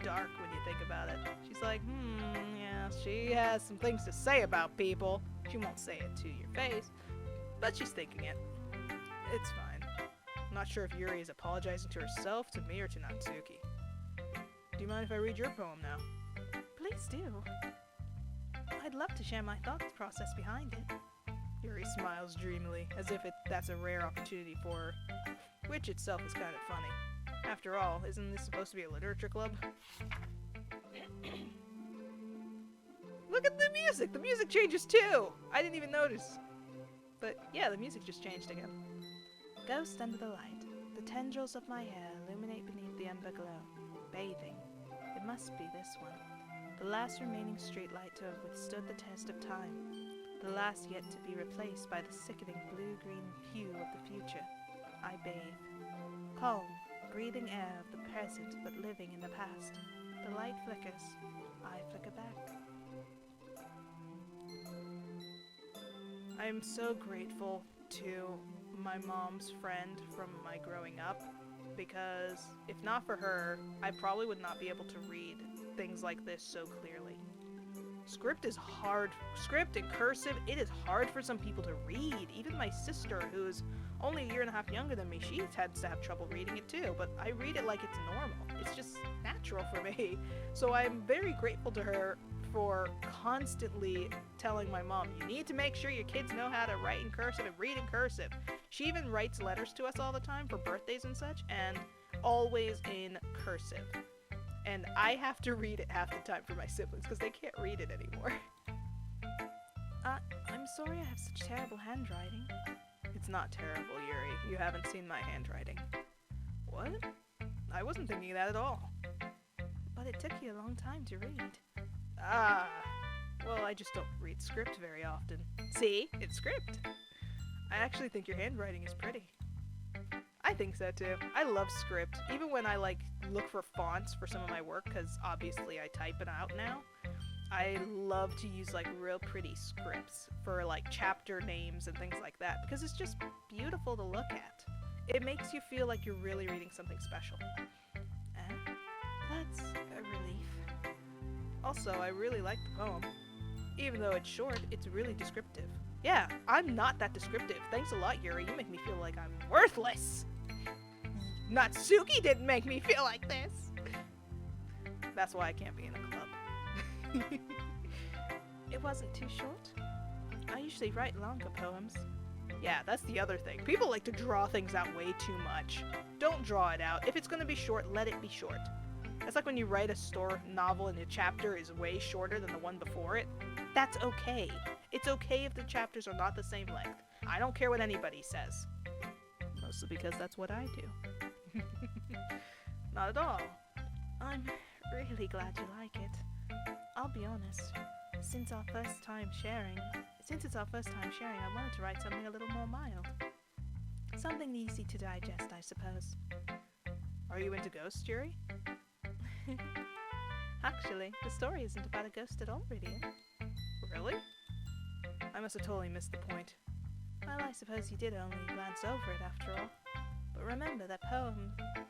S1: dark when you think about it. She's like, yeah, she has some things to say about people. She won't say it to your face, but she's thinking it. It's fine. I'm not sure if Yuri is apologizing to herself, to me, or to Natsuki. Do you mind if I read your poem now?
S2: Please do. I'd love to share my thought process behind it.
S1: Yuri smiles dreamily, as if that's a rare opportunity for her, which itself is kind of funny. After all, isn't this supposed to be a literature club? Look at the music! The music changes too! I didn't even notice. But yeah, the music just changed again.
S2: Ghost under the light. The tendrils of my hair illuminate beneath the ember glow. Bathing. It must be this one. The last remaining streetlight to have withstood the test of time. The last yet to be replaced by the sickening blue-green hue of the future. I bathe. Calm, breathing air of the present but living in the past. The light flickers. I flicker back.
S1: I am so grateful to my mom's friend from my growing up, because if not for her, I probably would not be able to read things like this so clearly. Script is hard. Script and cursive, it is hard for some people to read. Even my sister, who's only a year and a half younger than me, she tends to have trouble reading it too, but I read it like it's normal. It's just natural for me. So I'm very grateful to her for constantly telling my mom, you need to make sure your kids know how to write in cursive and read in cursive. She even writes letters to us all the time for birthdays and such, and always in cursive. And I have to read it half the time for my siblings because they can't read it anymore.
S2: I'm sorry I have such terrible handwriting.
S1: It's not terrible, Yuri. You haven't seen my handwriting. What? I wasn't thinking that at all.
S2: But it took you a long time to read.
S1: Well, I just don't read script very often. See? It's script. I actually think your handwriting is pretty. I think so too. I love script. Even when I look for fonts for some of my work, because obviously I type it out now, I love to use real pretty scripts for chapter names and things like that, because it's just beautiful to look at. It makes you feel like you're really reading something special.
S2: That's a relief.
S1: Also, I really like the poem. Even though it's short, it's really descriptive. Yeah, I'm not that descriptive. Thanks a lot, Yuri. You make me feel like I'm worthless. Natsuki didn't make me feel like this. That's why I can't be in the club.
S2: It wasn't too short. I usually write longer poems.
S1: Yeah, that's the other thing. People like to draw things out way too much. Don't draw it out. If it's going to be short, let it be short. That's like when you write a novel and the chapter is way shorter than the one before it. That's okay. It's okay if the chapters are not the same length. I don't care what anybody says. Mostly because that's what I do. Not at all.
S2: I'm really glad you like it. I'll be honest. Since it's our first time sharing, I wanted to write something a little more mild. Something easy to digest, I suppose.
S1: Are you into ghosts, Yuri?
S2: Actually, the story isn't about a ghost at all, Rydian.
S1: Really? I must have totally missed the point.
S2: Well, I suppose you did only glance over it after all. But remember that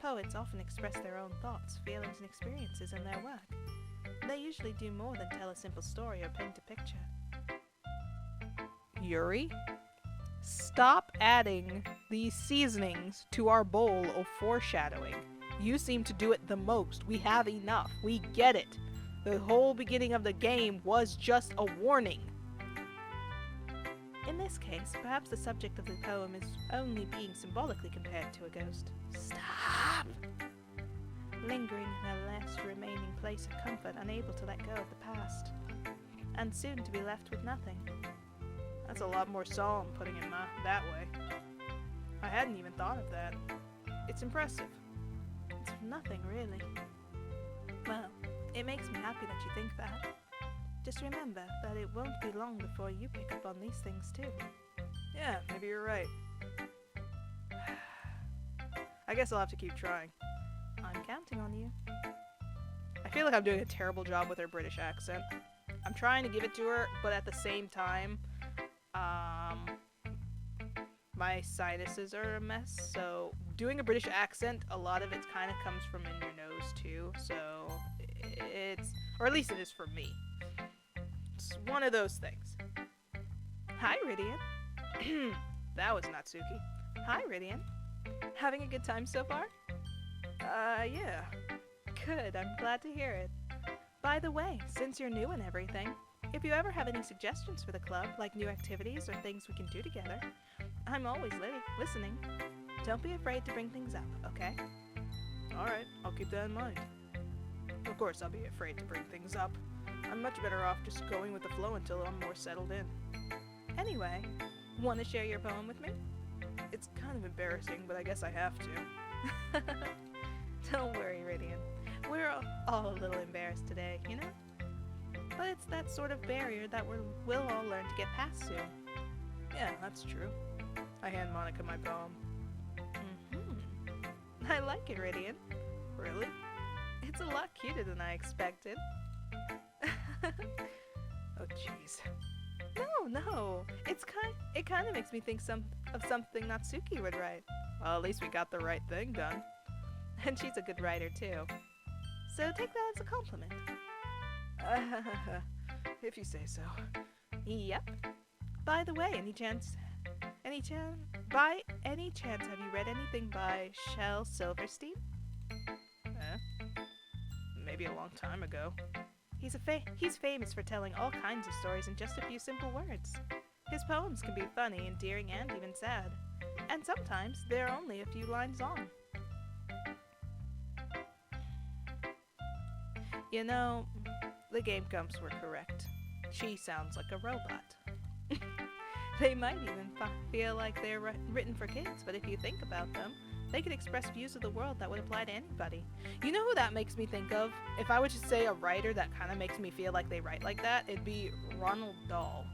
S2: poets often express their own thoughts, feelings, and experiences in their work. They usually do more than tell a simple story or paint a picture.
S1: Yuri? Stop adding these seasonings to our bowl of foreshadowing. You seem to do it the most. We have enough. We get it. The whole beginning of the game was just a warning.
S2: In this case, perhaps the subject of the poem is only being symbolically compared to a ghost.
S1: Stop!
S2: Lingering in a last remaining place of comfort, unable to let go of the past, and soon to be left with nothing.
S1: That's a lot more solemn putting it that way. I hadn't even thought of that. It's impressive.
S2: It's nothing, really. Well, it makes me happy that you think that. Just remember that it won't be long before you pick up on these things too.
S1: Yeah, maybe you're right. I guess I'll have to keep trying.
S2: I'm counting on you.
S1: I feel like I'm doing a terrible job with her British accent. I'm trying to give it to her, but at the same time, my sinuses are a mess, so doing a British accent, a lot of it kind of comes from in your nose too, so or at least it is for me. It's one of those things.
S2: Hi, Rydian.
S1: That was Natsuki.
S2: Hi, Rydian. Having a good time so far?
S1: Yeah.
S2: Good, I'm glad to hear it. By the way, since you're new and everything, if you ever have any suggestions for the club, like new activities or things we can do together, I'm always listening. Don't be afraid to bring things up, okay?
S1: Alright, I'll keep that in mind. Of course I'll be afraid to bring things up. I'm much better off just going with the flow until I'm more settled in.
S2: Anyway, want to share your poem with me?
S1: It's kind of embarrassing, but I guess I have to.
S2: Don't worry, Rydian. We're all a little embarrassed today, you know? But it's that sort of barrier that we'll all learn to get past soon.
S1: Yeah, that's true. I hand Monica my poem.
S2: I like it, Rydian.
S1: Really?
S2: It's a lot cuter than I expected.
S1: Oh, jeez.
S2: No. It kind of makes me think of something Natsuki would write.
S1: Well, at least we got the right thing done.
S2: And she's a good writer, too. So take that as a compliment.
S1: if you say so.
S2: Yep. By the way, by any chance, have you read anything by Shel Silverstein?
S1: Maybe a long time ago.
S2: He's famous for telling all kinds of stories in just a few simple words. His poems can be funny, endearing, and even sad. And sometimes they're only a few lines long. You know, the Game Grumps were correct. She sounds like a robot. They might even feel like they're written for kids, but if you think about them, they could express views of the world that would apply to anybody.
S1: You know who that makes me think of? If I were to say a writer that kind of makes me feel like they write like that, it'd be Ronald Dahl.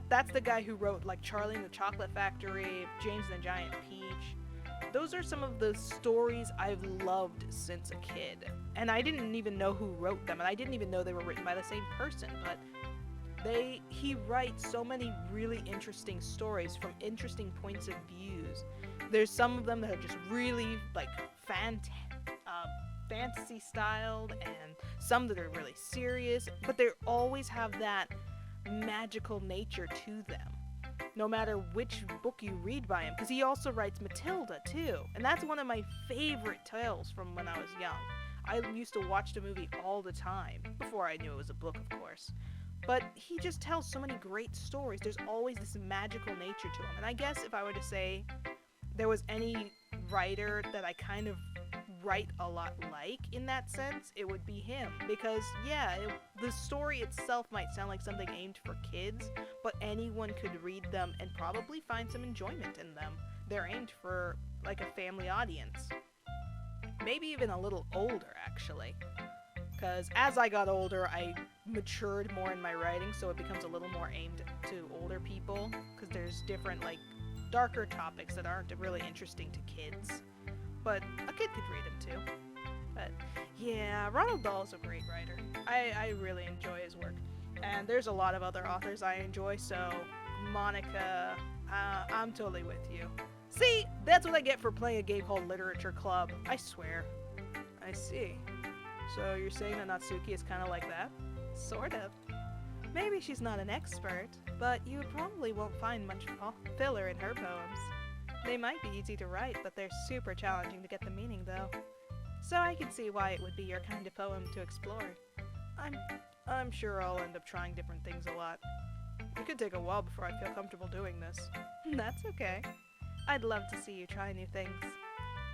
S1: That's the guy who wrote like Charlie and the Chocolate Factory, James and the Giant Peach. Those are some of the stories I've loved since a kid. And I didn't even know who wrote them, and I didn't even know they were written by the same person, but he writes so many really interesting stories from interesting points of views. There's some of them that are just really like fantasy styled, and some that are really serious, but they always have that magical nature to them, no matter which book you read by him, because he also writes Matilda too, and that's one of my favorite tales from when I was young. I used to watch the movie all the time, before I knew it was a book, of course. But he just tells so many great stories. There's always this magical nature to him. And I guess if I were to say there was any writer that I kind of write a lot like in that sense, it would be him. Because, yeah, the story itself might sound like something aimed for kids, but anyone could read them and probably find some enjoyment in them. They're aimed for, like, a family audience. Maybe even a little older, actually. Because as I got older, I matured more in my writing, so it becomes a little more aimed to older people, because there's different, like, darker topics that aren't really interesting to kids. But a kid could read them too. But yeah, Ronald Dahl's a great writer. I really enjoy his work. And there's a lot of other authors I enjoy, so Monica, I'm totally with you. See, that's what I get for playing a game called Literature Club. I swear. I see. So you're saying that Natsuki is kind of like that?
S2: Sort of. Maybe she's not an expert, but you probably won't find much filler in her poems. They might be easy to write, but they're super challenging to get the meaning, though. So I can see why it would be your kind of poem to explore.
S1: I'm sure I'll end up trying different things a lot. It could take a while before I feel comfortable doing this.
S2: That's okay. I'd love to see you try new things.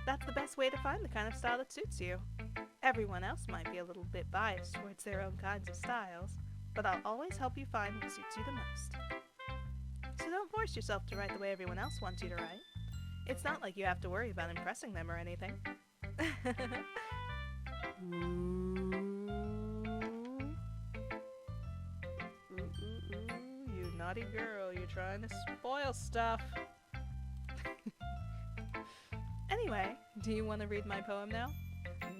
S2: That's the best way to find the kind of style that suits you. Everyone else might be a little bit biased towards their own kinds of styles, but I'll always help you find what suits you the most. So don't force yourself to write the way everyone else wants you to write. It's not like you have to worry about impressing them or anything.
S1: You naughty girl, you're trying to spoil stuff.
S2: Anyway, do you want to read my poem now?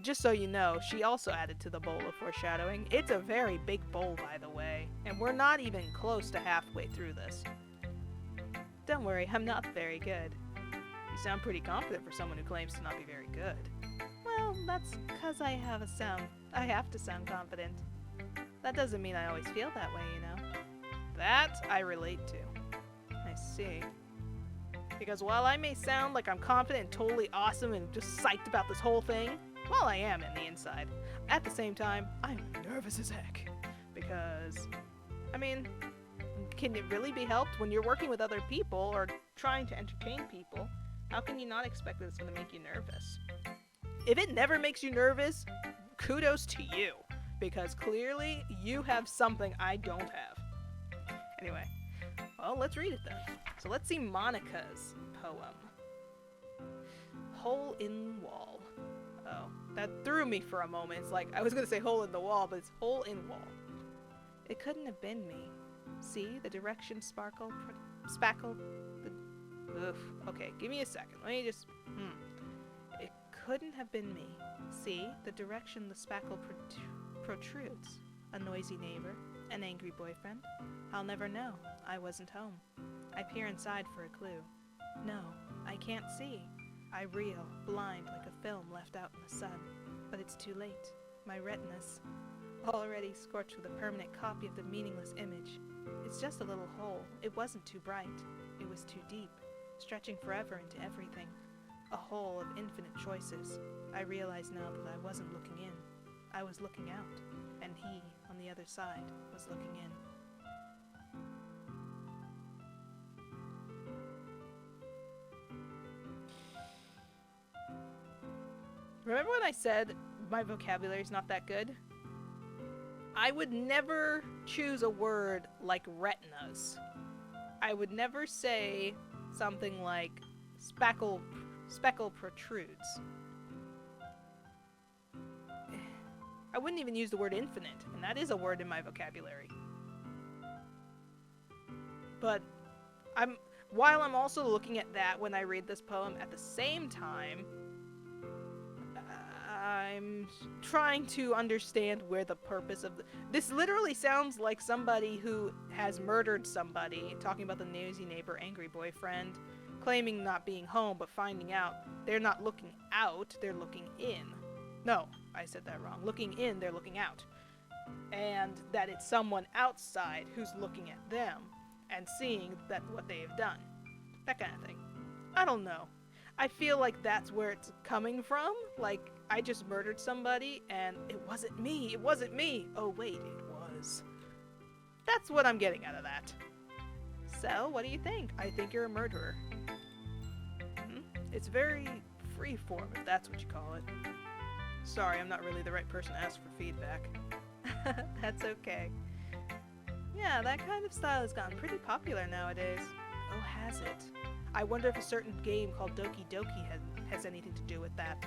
S1: Just so you know, she also added to the bowl of foreshadowing. It's a very big bowl, by the way, and we're not even close to halfway through this.
S2: Don't worry, I'm not very good.
S1: You sound pretty confident for someone who claims to not be very good.
S2: Well, that's because I have to sound confident. That doesn't mean I always feel that way, you know?
S1: That I relate to.
S2: I see.
S1: Because while I may sound like I'm confident and totally awesome and just psyched about this whole thing, well, I am in the inside. At the same time, I'm nervous as heck. Because, I mean, can it really be helped when you're working with other people or trying to entertain people? How can you not expect that it's going to make you nervous? If it never makes you nervous, kudos to you. Because clearly, you have something I don't have. Anyway, well, let's read it then. So let's see Monica's poem. Hole in Wall. Oh, that threw me for a moment. It's like, I was going to say hole in the wall, but it's hole in wall.
S2: It couldn't have been me. See, the direction spackle.
S1: Oof. Okay, give me a second. Let me just...
S2: It couldn't have been me. See, the direction the spackle protrudes. A noisy neighbor. An angry boyfriend. I'll never know. I wasn't home. I peer inside for a clue. No, I can't see. I reel, blind like a film left out in the sun. But it's too late. My retinas... already scorched with a permanent copy of the meaningless image. It's just a little hole. It wasn't too bright. It was too deep, stretching forever into everything. A hole of infinite choices. I realize now that I wasn't looking in. I was looking out, and he, on the other side, was looking in.
S1: Remember when I said my vocabulary's not that good? I would never choose a word like retinas. I would never say something like speckle protrudes. I wouldn't even use the word infinite, and that is a word in my vocabulary. But while I'm also looking at that when I read this poem, at the same time, I'm trying to understand where the purpose of this literally sounds like somebody who has murdered somebody, talking about the nosy neighbor, angry boyfriend, claiming not being home, but finding out they're not looking out, they're looking in. No, I said that wrong. Looking in, they're looking out. And that it's someone outside who's looking at them and seeing that what they have done. That kind of thing. I don't know. I feel like that's where it's coming from. Like, I just murdered somebody and it wasn't me. It wasn't me. Oh, wait, it was. That's what I'm getting out of that. So, what do you think? I think you're a murderer. It's very freeform, if that's what you call it. Sorry, I'm not really the right person to ask for feedback. That's okay. Yeah, that kind of style has gotten pretty popular nowadays. Oh, has it? I wonder if a certain game called Doki Doki has anything to do with that.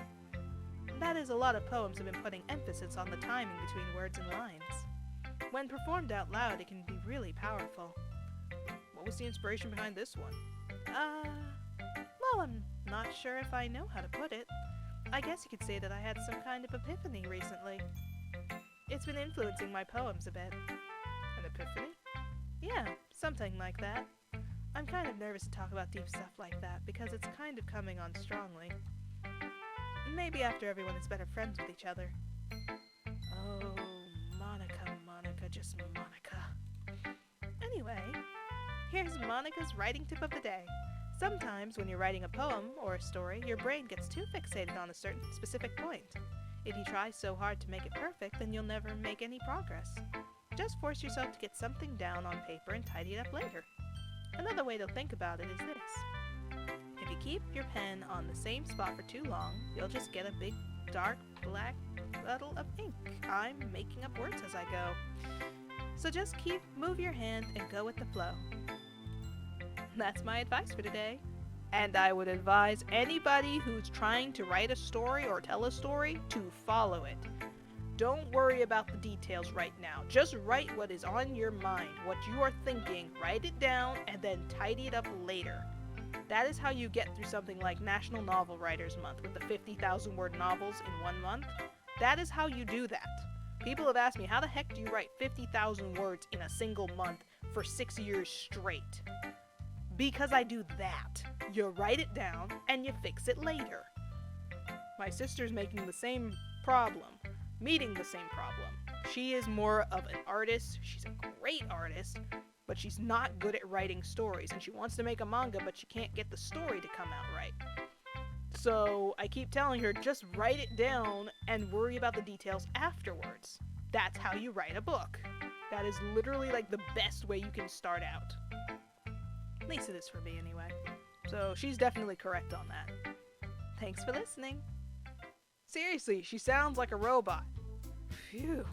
S1: That is, a lot of poems have been putting emphasis on the timing between words and lines. When performed out loud, it can be really powerful. What was the inspiration behind this one? Well, I'm not sure if I know how to put it. I guess you could say that I had some kind of epiphany recently. It's been influencing my poems a bit. An epiphany?
S2: Yeah, something like that. I'm kind of nervous to talk about deep stuff like that because it's kind of coming on strongly. Maybe after everyone is better friends with each other. Oh, Monica, just Monica. Anyway, here's Monica's writing tip of the day. Sometimes when you're writing a poem or a story, your brain gets too fixated on a certain specific point. If you try so hard to make it perfect, then you'll never make any progress. Just force yourself to get something down on paper and tidy it up later. Another way to think about it is this. If you keep your pen on the same spot for too long, you'll just get a big, dark, black puddle of ink. I'm making up words as I go. So just move your hand and go with the flow. That's my advice for today. And I would advise anybody who's trying to write a story or tell a story to follow it. Don't worry about the details right now. Just write what is on your mind, what you are thinking, write it down, and then tidy it up later. That is how you get through something like National Novel Writers Month with the 50,000 word novels in 1 month. That is how you do that. People have asked me, how the heck do you write 50,000 words in a single month for 6 years straight? Because I do that. You write it down and you fix it later. My sister's making the same problem, meeting the same problem. She is more of an artist. She's a great artist, but she's not good at writing stories, and she wants to make a manga, but she can't get the story to come out right. So I keep telling her, just write it down and worry about the details afterwards. That's how you write a book. That is literally like the best way you can start out. At least it is for me anyway. So she's definitely correct on that. Thanks for listening. Seriously, she sounds like a robot. Phew.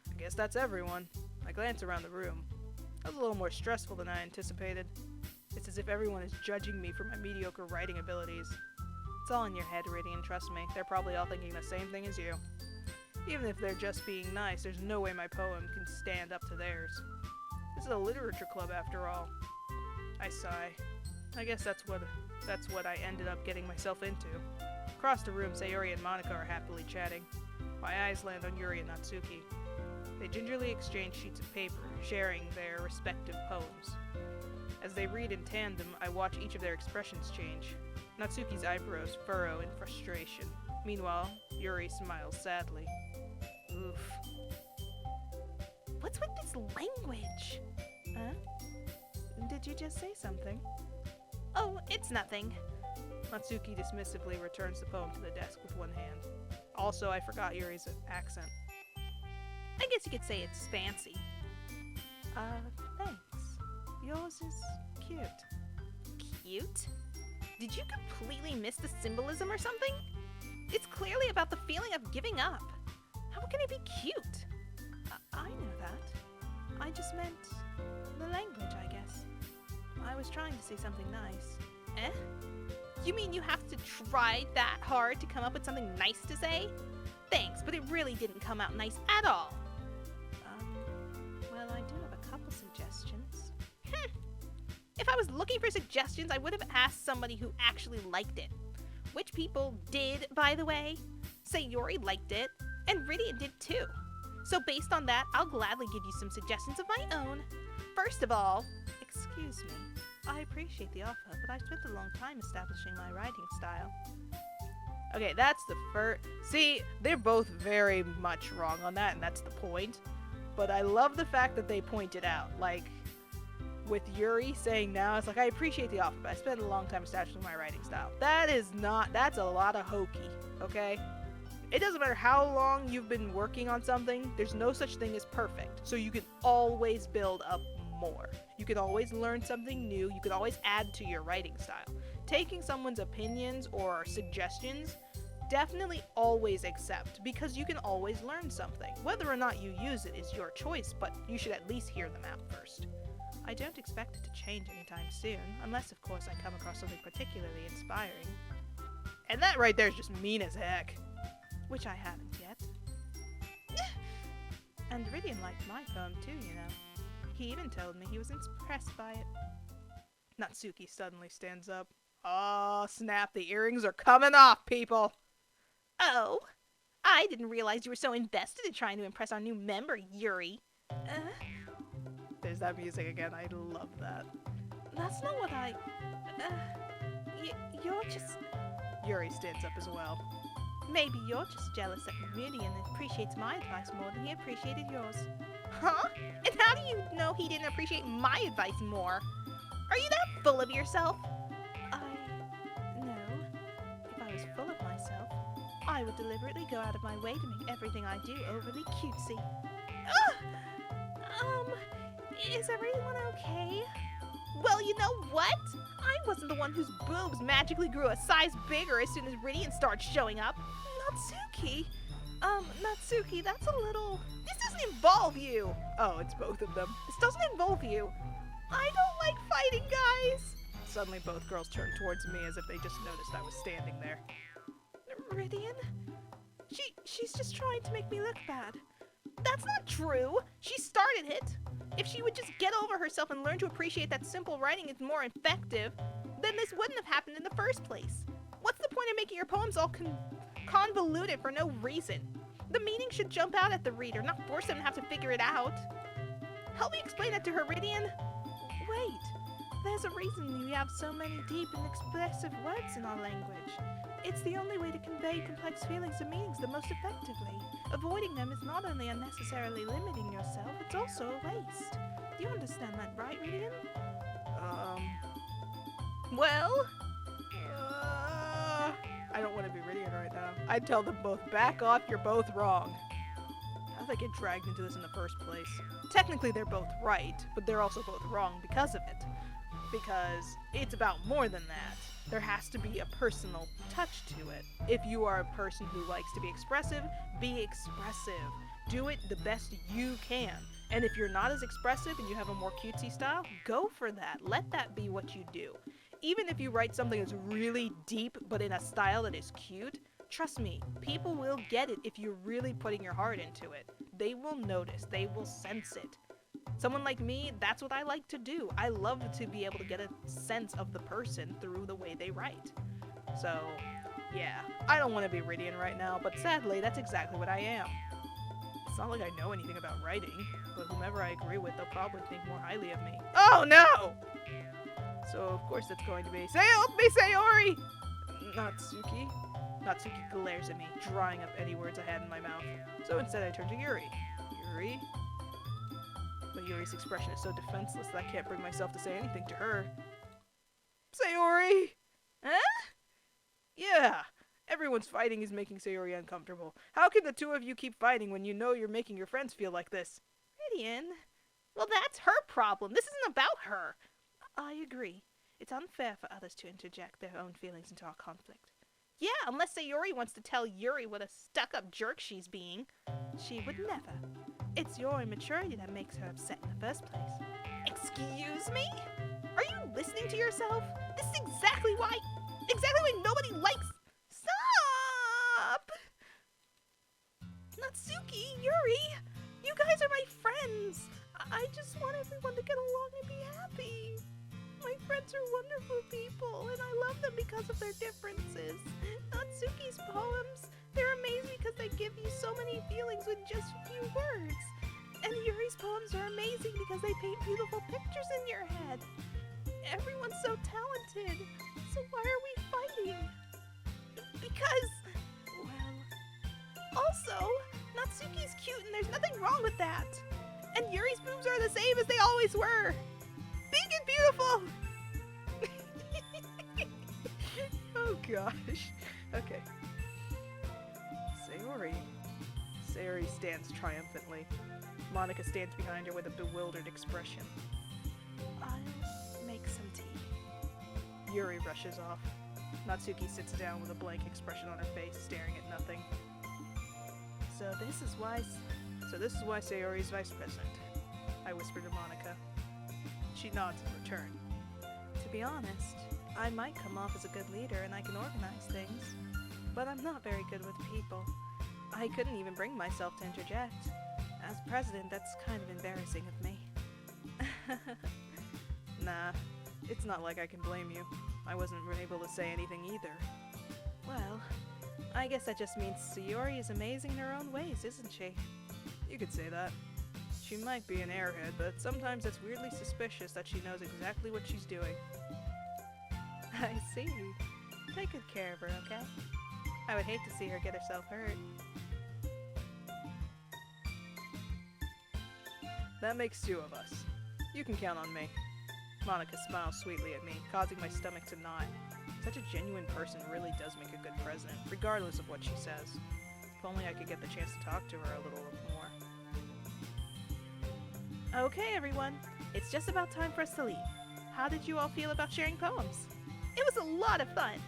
S2: I guess that's everyone. I glance around the room. That was a little more stressful than I anticipated. It's as if everyone is judging me for my mediocre writing abilities. It's all in your head, Ridian, trust me. They're probably all thinking the same thing as you. Even if they're just being nice, there's no way my poem can stand up to theirs. This is a literature club after all. I sigh. I guess that's what I ended up getting myself into. Across the room, Sayori and Monica are happily chatting. My eyes land on Yuri and Natsuki. They gingerly exchange sheets of paper, sharing their respective poems. As they read in tandem, I watch each of their expressions change. Natsuki's eyebrows furrow in frustration. Meanwhile, Yuri smiles sadly. Oof. What's with this language?
S1: Huh? Did you just say something?
S2: Oh, it's nothing.
S1: Natsuki dismissively returns the poem to the desk with one hand. Also, I forgot Yuri's accent.
S2: I guess you could say it's fancy.
S1: Thanks. Yours is cute.
S2: Cute? Did you completely miss the symbolism or something? It's clearly about the feeling of giving up. How can it be cute?
S1: I know that. I just meant the language, I guess. I was trying to say something nice.
S2: Eh? You mean you have to try that hard to come up with something nice to say? Thanks, but it really didn't come out nice at all.
S1: Well, I do have a couple suggestions.
S2: If I was looking for suggestions, I would have asked somebody who actually liked it. Which people did, by the way. Sayori liked it, and Rydian did too. So based on that, I'll gladly give you some suggestions of my own. First of all,
S1: Excuse me. I appreciate the offer, but I've spent a long time establishing my writing style. Okay, that's the first. See, they're both very much wrong on that, and that's the point. But I love the fact that they pointed out, like, with Yuri saying now, it's like, I appreciate the offer, but I spent a long time establishing my writing style. That is not, that's a lot of hokey, okay? It doesn't matter how long you've been working on something, there's no such thing as perfect. So you can always build up more. You can always learn something new, you can always add to your writing style. Taking someone's opinions or suggestions, definitely always accept, because you can always learn something. Whether or not you use it is your choice, but you should at least hear them out first. I don't expect it to change anytime soon, unless of course I come across something particularly inspiring. And that right there is just mean as heck. Which I haven't yet. And Rydian liked my poem too, you know. He even told me he was impressed by it. Natsuki suddenly stands up. Oh, snap, the earrings are coming off, people!
S2: oh, I didn't realize you were so invested in trying to impress our new member, Yuri.
S1: There's that music again, I love that.
S2: That's not what I... you're just...
S1: Yuri stands up as well.
S2: Maybe you're just jealous that Rydian appreciates my advice more than he appreciated yours. Huh? And how do you know he didn't appreciate my advice more? Are you that full of yourself?
S1: No. If I was full of myself, I would deliberately go out of my way to make everything I do overly cutesy.
S2: Is everyone okay? Well, you know what? I wasn't the one whose boobs magically grew a size bigger as soon as Rydian started showing up. Natsuki? Natsuki, that's a little... This doesn't involve you!
S1: Oh, it's both of them.
S2: This doesn't involve you. I don't like fighting, guys!
S1: Suddenly both girls turn towards me as if they just noticed I was standing there.
S2: Rydian? She's just trying to make me look bad. That's not true! She started it! If she would just get over herself and learn to appreciate that simple writing is more effective, then this wouldn't have happened in the first place. What's the point of making your poems all convoluted for no reason? The meaning should jump out at the reader, not force them to have to figure it out. Help me explain that to her, Rydian.
S1: Wait, there's a reason we have so many deep and expressive words in our language. It's the only way to convey complex feelings and meanings the most effectively. Avoiding them is not only unnecessarily limiting yourself, it's also a waste. Do you understand that, right, Rydian?
S2: Well?
S1: I don't want to be Rydian right now. I'd tell them both, back off, you're both wrong. How did I get dragged into this in the first place? Technically they're both right, but they're also both wrong because of it. Because it's about more than that. There has to be a personal touch to it. If you are a person who likes to be expressive, be expressive. Do it the best you can. And if you're not as expressive and you have a more cutesy style, go for that. Let that be what you do. Even if you write something that's really deep, but in a style that is cute, trust me, people will get it if you're really putting your heart into it. They will notice. They will sense it. Someone like me, that's what I like to do. I love to be able to get a sense of the person through the way they write. So, yeah, I don't want to be Rydian right now, but sadly, that's exactly what I am. It's not like I know anything about writing, but whomever I agree with, they'll probably think more highly of me. Oh, no! So, of course, that's going to be, help me, Sayori! Natsuki. Natsuki glares at me, drawing up any words I had in my mouth. So instead, I turn to Yuri. Yuri? Yuri's expression is so defenseless that I can't bring myself to say anything to her. Sayori!
S2: Huh?
S1: Yeah! Everyone's fighting is making Sayori uncomfortable. How can the two of you keep fighting when you know you're making your friends feel like this?
S2: Ridian. Well, that's her problem. This isn't about her. I agree. It's unfair for others to interject their own feelings into our conflict. Yeah, unless Sayori wants to tell Yuri what a stuck-up jerk she's being. She would never. It's your immaturity that makes her upset in the first place. Excuse me? Are you listening to yourself? This is exactly why nobody likes... Stop! Natsuki, Yuri, you guys are my friends. I just want everyone to get along and be happy. My friends are wonderful people, and I love them because of their differences. Natsuki's poems, they're amazing because they give you so many feelings with just a few words. And Yuri's poems are amazing because they paint beautiful pictures in your head. Everyone's so talented, so why are we fighting? Because, well, also, Natsuki's cute and there's nothing wrong with that. And Yuri's boobs are the same as they always were. Big and beautiful!
S1: Oh gosh. Okay. Sayori stands triumphantly. Monica stands behind her with a bewildered expression.
S2: I'll make some tea.
S1: Yuri rushes off. Natsuki sits down with a blank expression on her face, staring at nothing. So this is why Sayori's vice president, I whisper to Monica. She nods in return.
S2: To be honest, I might come off as a good leader and I can organize things, but I'm not very good with people. I couldn't even bring myself to interject. As president, that's kind of embarrassing of me.
S1: Nah, it's not like I can blame you. I wasn't able to say anything either.
S2: Well, I guess that just means Sayori is amazing in her own ways, isn't she?
S1: You could say that. She might be an airhead, but sometimes it's weirdly suspicious that she knows exactly what she's doing.
S2: I see. Take good care of her, okay? I would hate to see her get herself hurt.
S1: That makes two of us. You can count on me. Monica smiles sweetly at me, causing my stomach to knot. Such a genuine person really does make a good president, regardless of what she says. If only I could get the chance to talk to her a little more.
S2: Okay, everyone. It's just about time for us to leave. How did you all feel about sharing poems? It was a lot of fun.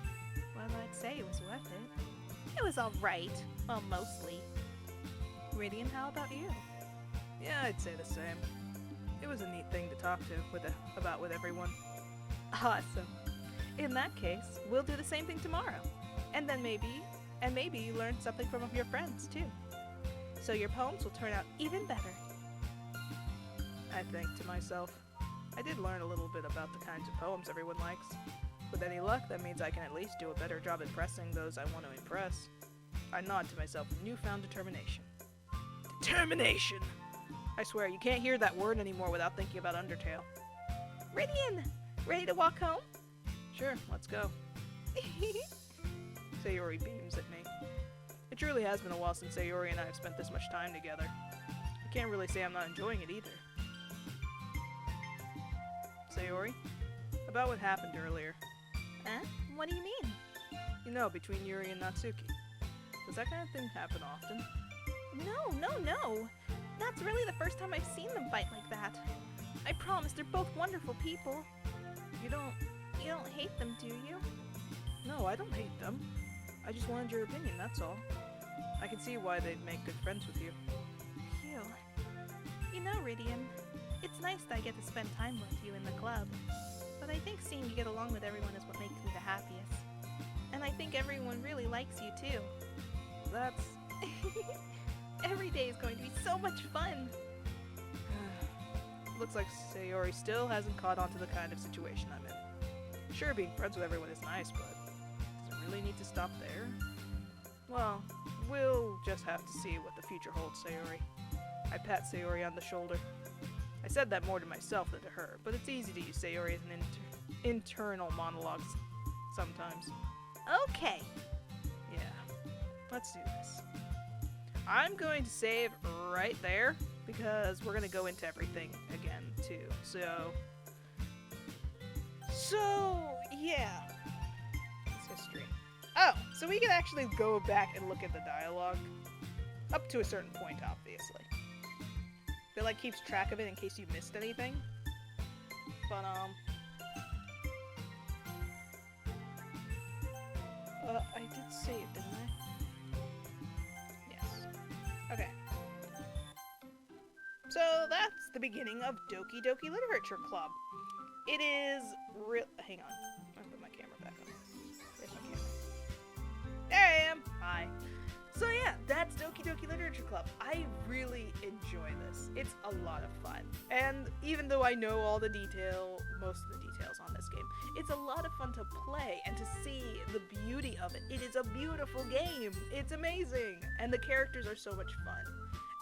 S2: Well, I'd say it was worth it. It was alright. Well, mostly. Ridian, how about you?
S1: Yeah, I'd say the same. It was a neat thing to talk to about with everyone.
S2: Awesome. In that case, we'll do the same thing tomorrow. And then maybe you learn something from your friends, too. So your poems will turn out even better.
S1: I think to myself, I did learn a little bit about the kinds of poems everyone likes. With any luck, that means I can at least do a better job impressing those I want to impress. I nod to myself with newfound determination. Determination! I swear, you can't hear that word anymore without thinking about Undertale.
S2: Ridian, ready to walk home?
S1: Sure, let's go. Sayori beams at me. It truly has been a while since Sayori and I have spent this much time together. I can't really say I'm not enjoying it either. Sayori, about what happened earlier.
S2: Huh? What do you mean?
S1: You know, between Yuri and Natsuki. Does that kind of thing happen often?
S2: No. That's really the first time I've seen them fight like that. I promise they're both wonderful people. You don't hate them, do you?
S1: No, I don't hate them. I just wanted your opinion, that's all. I can see why they'd make good friends with you.
S2: Phew. You know, Ridian, it's nice that I get to spend time with you in the club. But I think seeing you get along with everyone is what makes me the happiest. And I think everyone really likes you, too.
S1: That's...
S2: Every day is going to be so much fun.
S1: Looks like Sayori still hasn't caught on to the kind of situation I'm in. Sure, being friends with everyone is nice, but does it really need to stop there? Well, we'll just have to see what the future holds, Sayori. I pat Sayori on the shoulder. I said that more to myself than to her, but it's easy to use Sayori as an internal monologue sometimes.
S2: Okay.
S1: Yeah, let's do this. I'm going to save right there because we're gonna go into everything again too. So yeah, it's history. Oh, so we can actually go back and look at the dialogue up to a certain point, obviously. It like keeps track of it in case you missed anything. But I did save, didn't I? Yes. Okay. So that's the beginning of Doki Doki Literature Club. It is real. Hang on. I'm gonna put my camera back on. Where's my camera? There I am. Hi. So yeah, that's Doki Doki Literature Club. I really enjoy this. It's a lot of fun. And even though I know all the most of the details on this game, it's a lot of fun to play and to see the beauty of it. It is a beautiful game. It's amazing. And the characters are so much fun.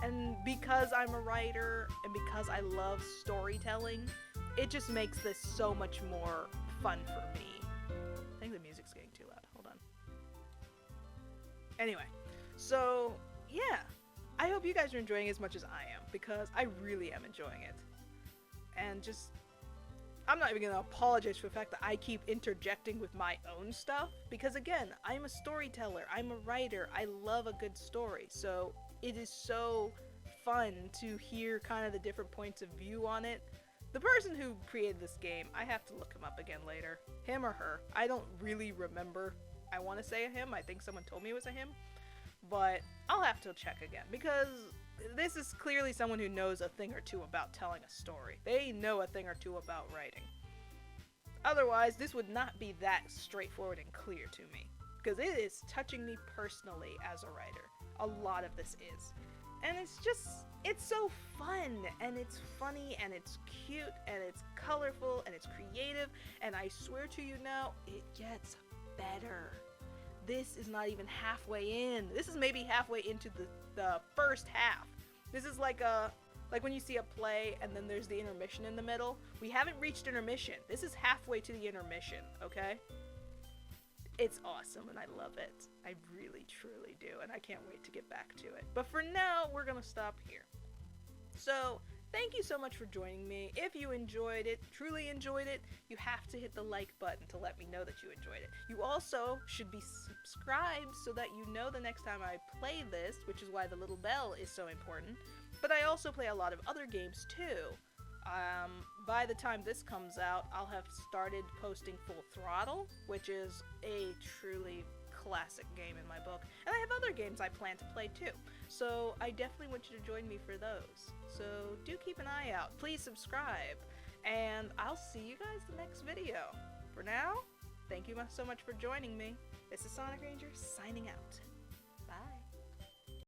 S1: And because I'm a writer and because I love storytelling, it just makes this so much more fun for me. I think the music's getting too loud. Hold on. Anyway. So, yeah, I hope you guys are enjoying it as much as I am, because I really am enjoying it. And just, I'm not even going to apologize for the fact that I keep interjecting with my own stuff, because again, I'm a storyteller, I'm a writer, I love a good story, so it is so fun to hear kind of the different points of view on it. The person who created this game, I have to look him up again later. Him or her, I don't really remember. I want to say a him, I think someone told me it was a him. But I'll have to check again, because this is clearly someone who knows a thing or two about telling a story. They know a thing or two about writing. Otherwise, this would not be that straightforward and clear to me, because it is touching me personally as a writer. A lot of this is. And it's so fun, and it's funny, and it's cute, and it's colorful, and it's creative, and I swear to you now, it gets better. This is not even halfway in. This is maybe halfway into the first half. This is like when you see a play and then there's the intermission in the middle. We haven't reached intermission. This is halfway to the intermission, okay? It's awesome and I love it. I really, truly do, and I can't wait to get back to it. But for now, we're gonna stop here. So, thank you so much for joining me. If you enjoyed it, truly enjoyed it, you have to hit the like button to let me know that you enjoyed it. You also should be subscribed so that you know the next time I play this, which is why the little bell is so important. But I also play a lot of other games too. By the time this comes out, I'll have started posting Full Throttle, which is a truly classic game in my book. And I have other games I plan to play too. So I definitely want you to join me for those. So do keep an eye out. Please subscribe. And I'll see you guys the next video. For now, thank you so much for joining me. This is SonicRanger signing out.